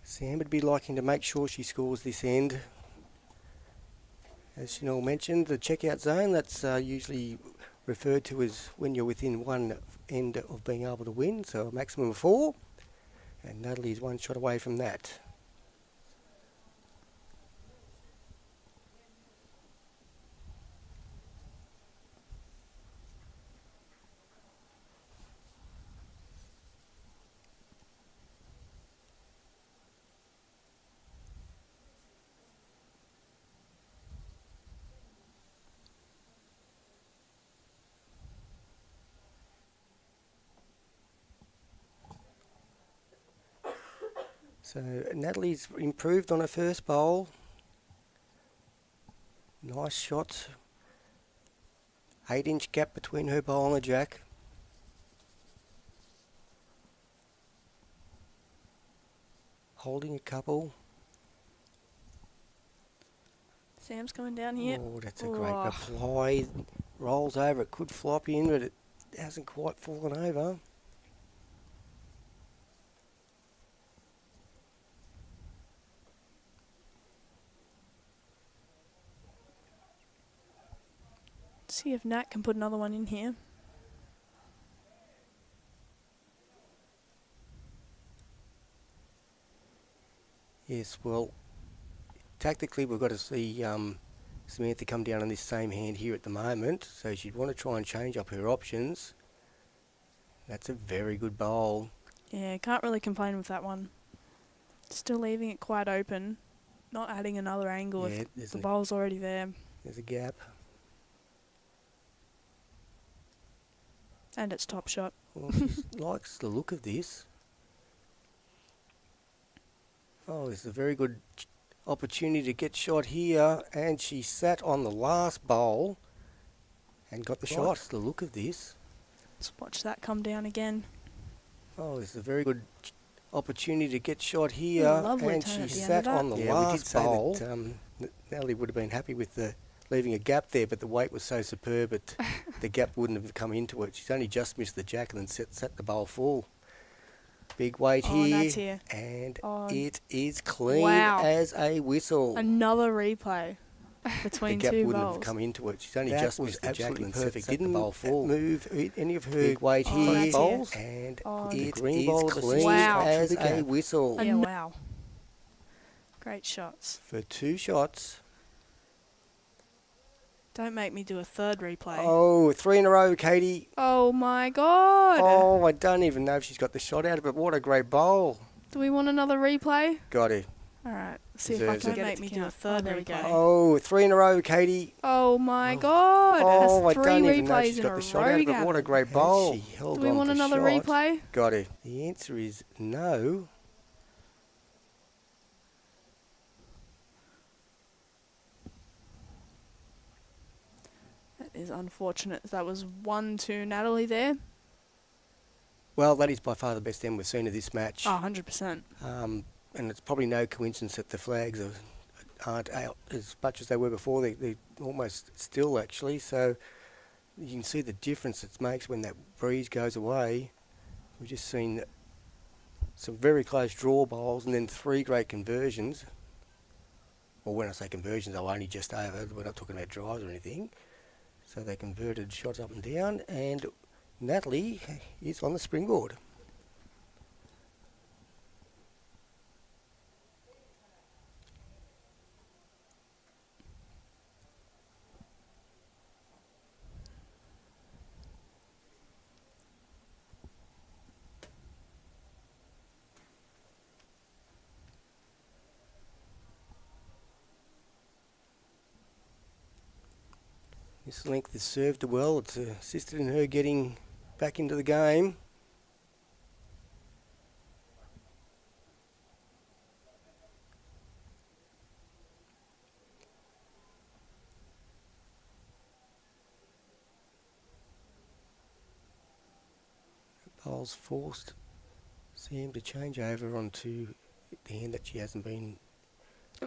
Sam would be liking to make sure she scores this end, as As Chanel mentioned, the checkout zone, that's usually referred to as when you're within one end of being able to win, so a maximum of 4. And Natalie's one shot away from that. So Natalie's improved on her first bowl. Nice shot. 8-inch gap between her bowl and the jack. Holding a couple. Sam's coming down here. Oh, that's a great reply. Rolls over. It could flop in, but it hasn't quite fallen over. See if Nat can put another one in here. Yes, well, tactically we've got to see Samantha come down on this same hand here at the moment, so she'd want to try and change up her options. That's a very good bowl. Yeah, can't really complain with that one. Still leaving it quite open. Not adding another angle Yeah, if the bowl's already there. There's a gap. And it's top shot. Well, she likes the look of this. Oh, it's a very good opportunity to get shot here, and she sat on the last bowl and got the shot. The look of this. Let's watch that come down again. Oh, it's a very good opportunity to get shot here, Lovely and turn she at the end sat of that. on the last bowl. That, Natalie would have been happy with the leaving a gap there, but the weight was so superb that the gap wouldn't have come into it. She's only just missed the jack and then set the bowl full. Big weight here, and it is clean as a whistle. Another replay between the gap two wouldn't bowls. have come into it. She's only just missed the jack and then perfect. set the bowl full. Move any of her big weight here, bowls, and it is clean as a whistle. Yeah, wow. Great shots. For 2 shots. Don't make me do a third replay. Oh, 3 in a row, Katie. Oh my God. Oh, I don't even know if she's got the shot out of it. What a great bowl. Do we want another replay? Got it. All right. See if I can get me do a third replay. Oh, 3 in a row, Katie. Oh my God. Oh, I That's 3 don't even know if replays she's in got a the shot row, out of it. What a great bowl. She held Do we on want to another shot. replay? Got it. The answer is no. That is unfortunate. That was 1-2 Natalie there. Well, that is by far the best end we've seen of this match. Oh, 100%. And it's probably no coincidence that the flags aren't out as much as they were before. They're almost still, actually. So you can see the difference it makes when that breeze goes away. We've just seen some very close draw bowls and then 3 great conversions. Well, when I say conversions, they were only just over. We're not talking about drives or anything. So they converted shots up and down, and Natalie is on the springboard. This length has served her well. It's assisted in her getting back into the game. Bowls forced Sam to change over onto the hand that she hasn't been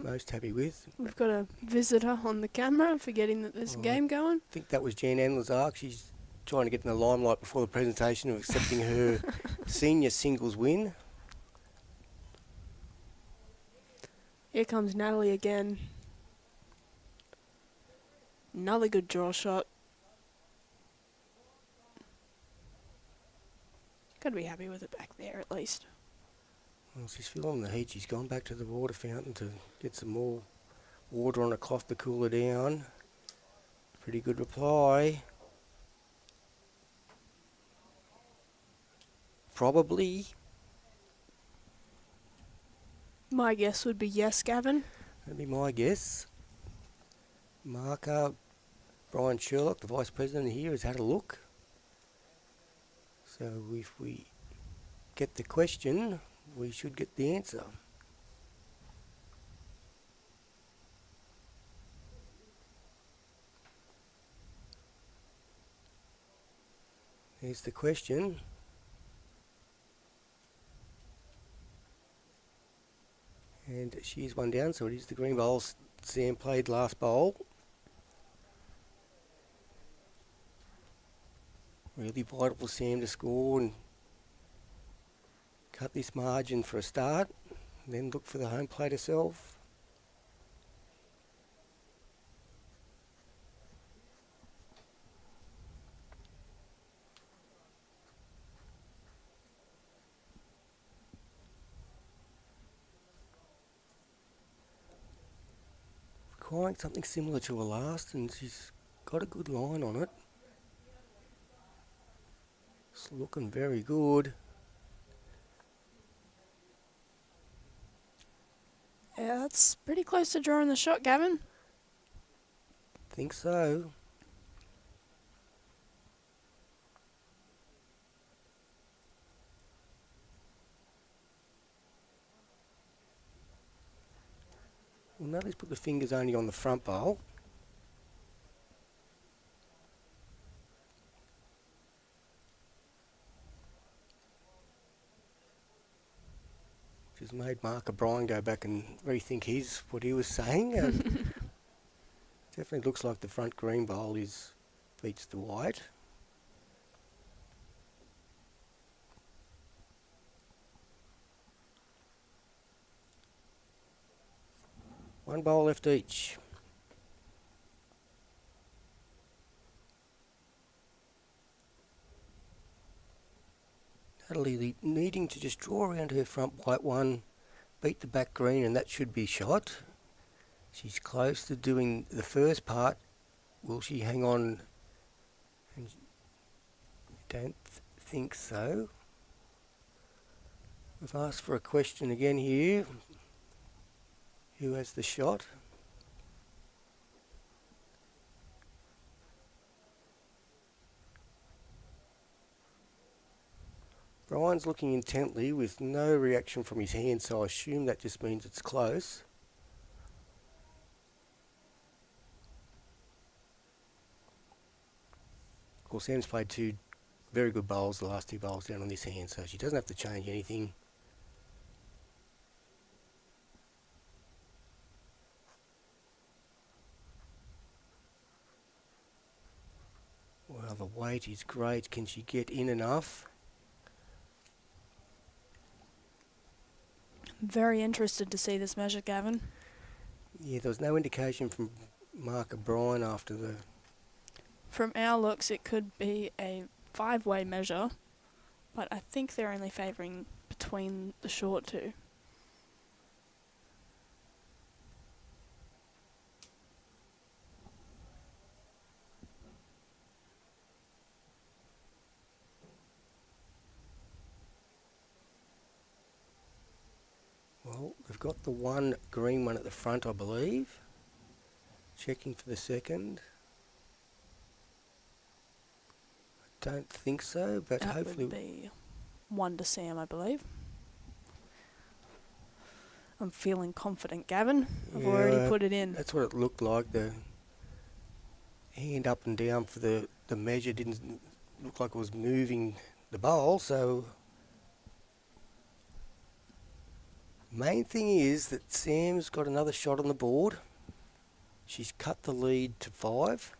most happy with. We've got a visitor on the camera, forgetting that there's a game going. I think that was Jan Ann-Lazark. She's trying to get in the limelight before the presentation of accepting her senior singles win. Here comes Natalie again. Another good draw shot. Got to be happy with it back there at least. Well, she's feeling the heat. She's gone back to the water fountain to get some more water on a cloth to cool her down. Pretty good reply. Probably. My guess would be yes, Gavin. That'd be my guess. Marker Brian Sherlock, the Vice President here, has had a look. So if we get the question, we should get the answer. Here's the question. And she's one down, so it is the green bowl Sam played last bowl. Really vital for Sam to score and cut this margin for a start, then look for the home plate herself. Requiring something similar to her last, and she's got a good line on it. It's looking very good. Yeah, that's pretty close to drawing the shot, Gavin. Think so. Well, Natalie's put the fingers only on the front bowl. Which has made Mark O'Brien go back and rethink what he was saying. Definitely looks like the front green bowl beats the white. One bowl left each. Natalie needing to just draw around her front white one, beat the back green, and that should be shot. She's close to doing the first part. Will she hang on? And don't think so. We've asked for a question again here. Who has the shot? Brian's looking intently with no reaction from his hand, so I assume that just means it's close. Of course, Sam's played two very good bowls, the last two bowls down on this hand, so she doesn't have to change anything. Well, the weight is great. Can she get in enough? Very interested to see this measure, Gavin. Yeah, there was no indication from Mark O'Brien after the... From our looks, it could be a 5-way measure, but I think they're only favouring between the short two. Well, they've got the one green one at the front, I believe. Checking for the second. I don't think so, but That hopefully... would be 1 to Sam, I believe. I'm feeling confident, Gavin. I've already put it in. That's what it looked like. The hand up and down for the measure didn't look like it was moving the bowl, so... Main thing is that Sam's got another shot on the board. She's cut the lead to 5.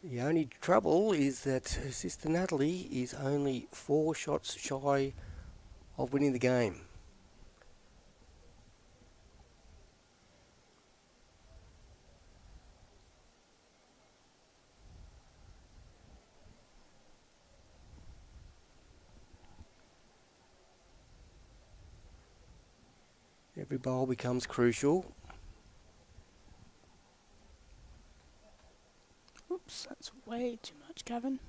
The only trouble is that her sister Natalie is only 4 shots shy of winning the game. Every bowl becomes crucial. Oops, that's way too much, Gavin.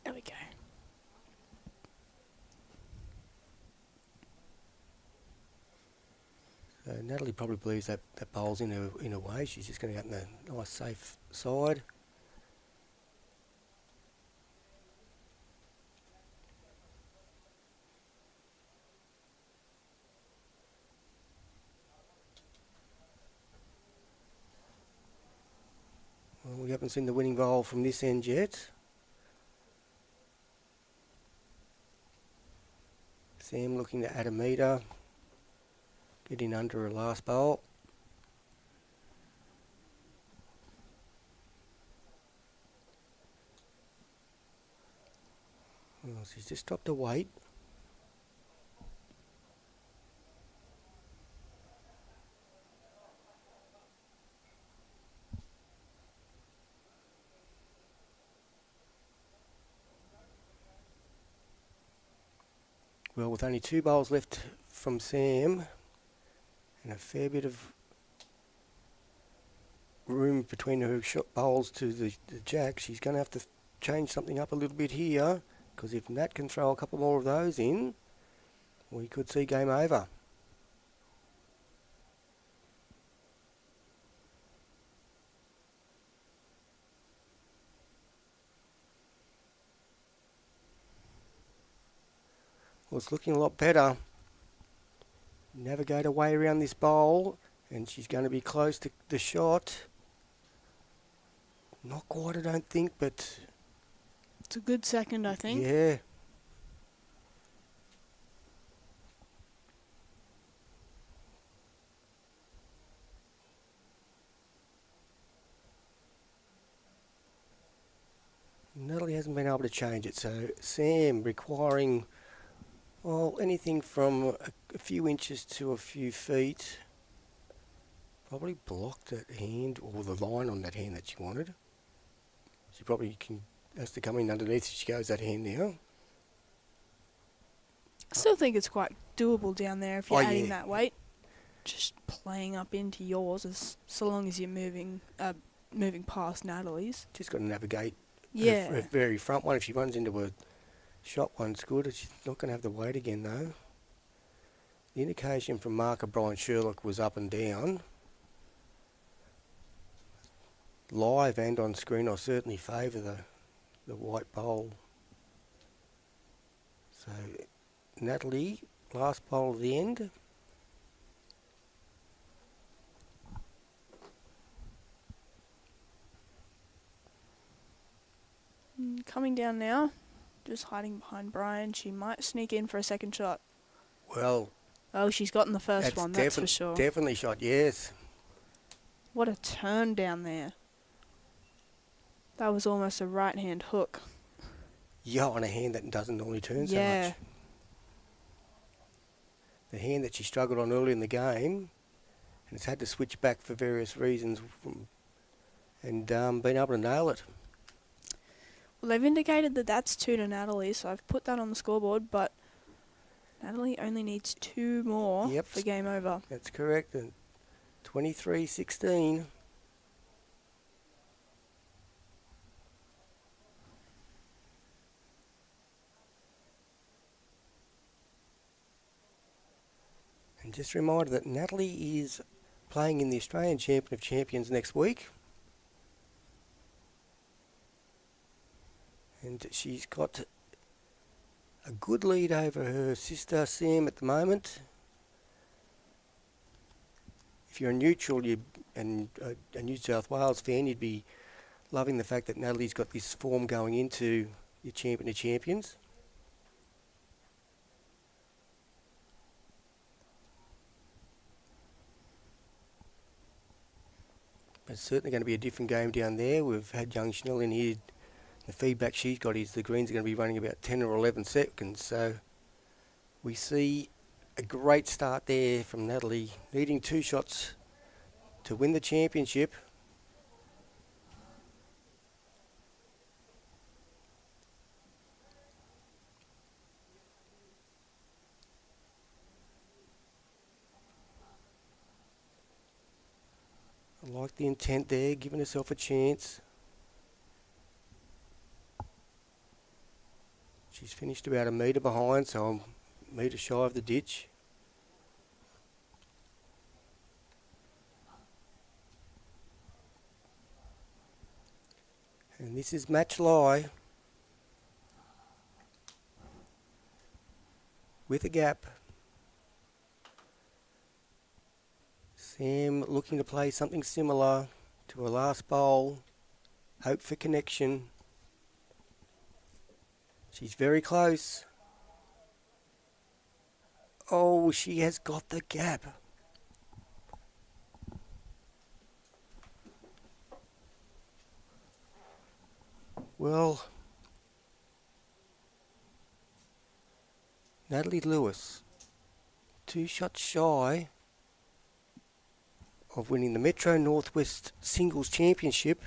There we go. Natalie probably believes that bowl's in her way. She's just going to get in the nice safe side. Well, we haven't seen the winning bowl from this end yet. Sam looking to add a metre. Getting under her last bowl. Well, she's just dropped a weight. Well, with only 2 bowls left from Sam and a fair bit of room between her bowls to the jack, she's going to have to change something up a little bit here, because if Nat can throw a couple more of those in, we could see game over. Well, it's looking a lot better. Navigate her way around this bowl, and she's going to be close to the shot. Not quite, I don't think, but... It's a good second, I think. Yeah. Natalie hasn't been able to change it, so Sam requiring, well, anything from a few inches to a few feet. Probably blocked that hand, or the line on that hand that she wanted. She probably has to come in underneath if she goes that hand now. I still think it's quite doable down there if you're adding yeah. that weight. Just playing up into yours, so long as you're moving past Natalie's. Just got to navigate Yeah. her very front one. If she runs into a shot one's good. She's not going to have the weight again though. The indication from marker Brian Sherlock was up and down. Live and on screen, I certainly favour the white bowl. So, Natalie, last bowl of the end. Coming down now, just hiding behind Brian. She might sneak in for a second shot. Well, Oh, she's gotten the first one, that's for sure. Definitely shot, yes. What a turn down there. That was almost a right-hand hook. Yeah, on a hand that doesn't normally turn so Yeah. much. The hand that she struggled on early in the game, and has had to switch back for various reasons, and been able to nail it. Well, they've indicated that that's 2 to Natalie, so I've put that on the scoreboard, but Natalie only needs 2 more Yep. for game over. That's correct, and 23-16. And just a reminder that Natalie is playing in the Australian Champion of Champions next week. And she's got a good lead over her sister Sam at the moment. If you're a neutral and a New South Wales fan, you'd be loving the fact that Natalie's got this form going into the Champion of Champions. It's certainly going to be a different game down there. We've had young Chanel in here. The feedback she's got is the greens are going to be running about 10 or 11 seconds. So we see a great start there from Natalie, needing 2 shots to win the championship. I like the intent there, giving herself a chance. She's finished about a metre behind, so I'm a metre shy of the ditch. And this is match lie. With a gap. Sam looking to play something similar to her last bowl. Hope for connection. She's very close. Oh, she has got the gap. Well, Natalie Lewis, 2 shots shy of winning the Metro Northwest Singles Championship,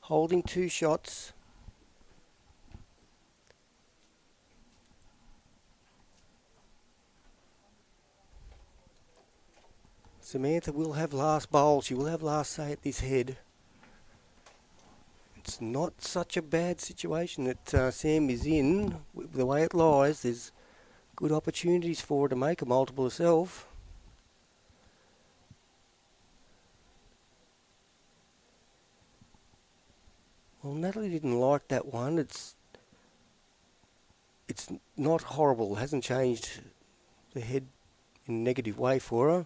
holding 2 shots. Samantha will have last bowl. She will have last say at this head. It's not such a bad situation that Sam is in. The way it lies, there's good opportunities for her to make a multiple herself. Well, Natalie didn't like that one. It's not horrible. It hasn't changed the head in a negative way for her.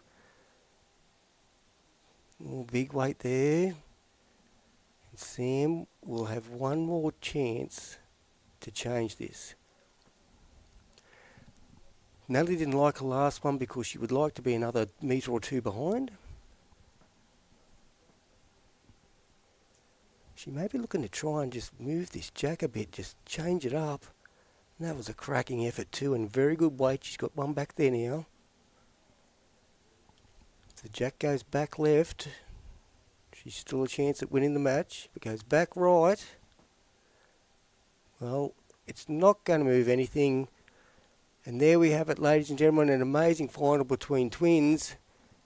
Oh, big weight there. And Sam will have one more chance to change this. Natalie didn't like her last one because she would like to be another metre or 2 behind. She may be looking to try and just move this jack a bit, just change it up. And that was a cracking effort too, and very good weight. She's got one back there now. If the jack goes back left, she's still a chance at winning the match. If it goes back right, well, it's not going to move anything. And there we have it, ladies and gentlemen, an amazing final between twins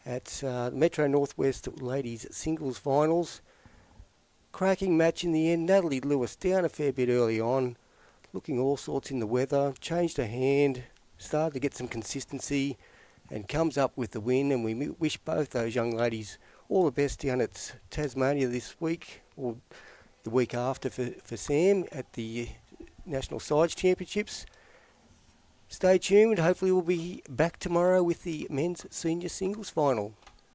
at the Metro Northwest Ladies Singles Finals. Cracking match in the end. Natalie Lewis down a fair bit early on, looking all sorts in the weather, changed her hand, started to get some consistency, and comes up with the win. And we wish both those young ladies all the best down at Tasmania this week, or the week after for Sam at the National Sides Championships. Stay tuned. Hopefully we'll be back tomorrow with the men's senior singles final.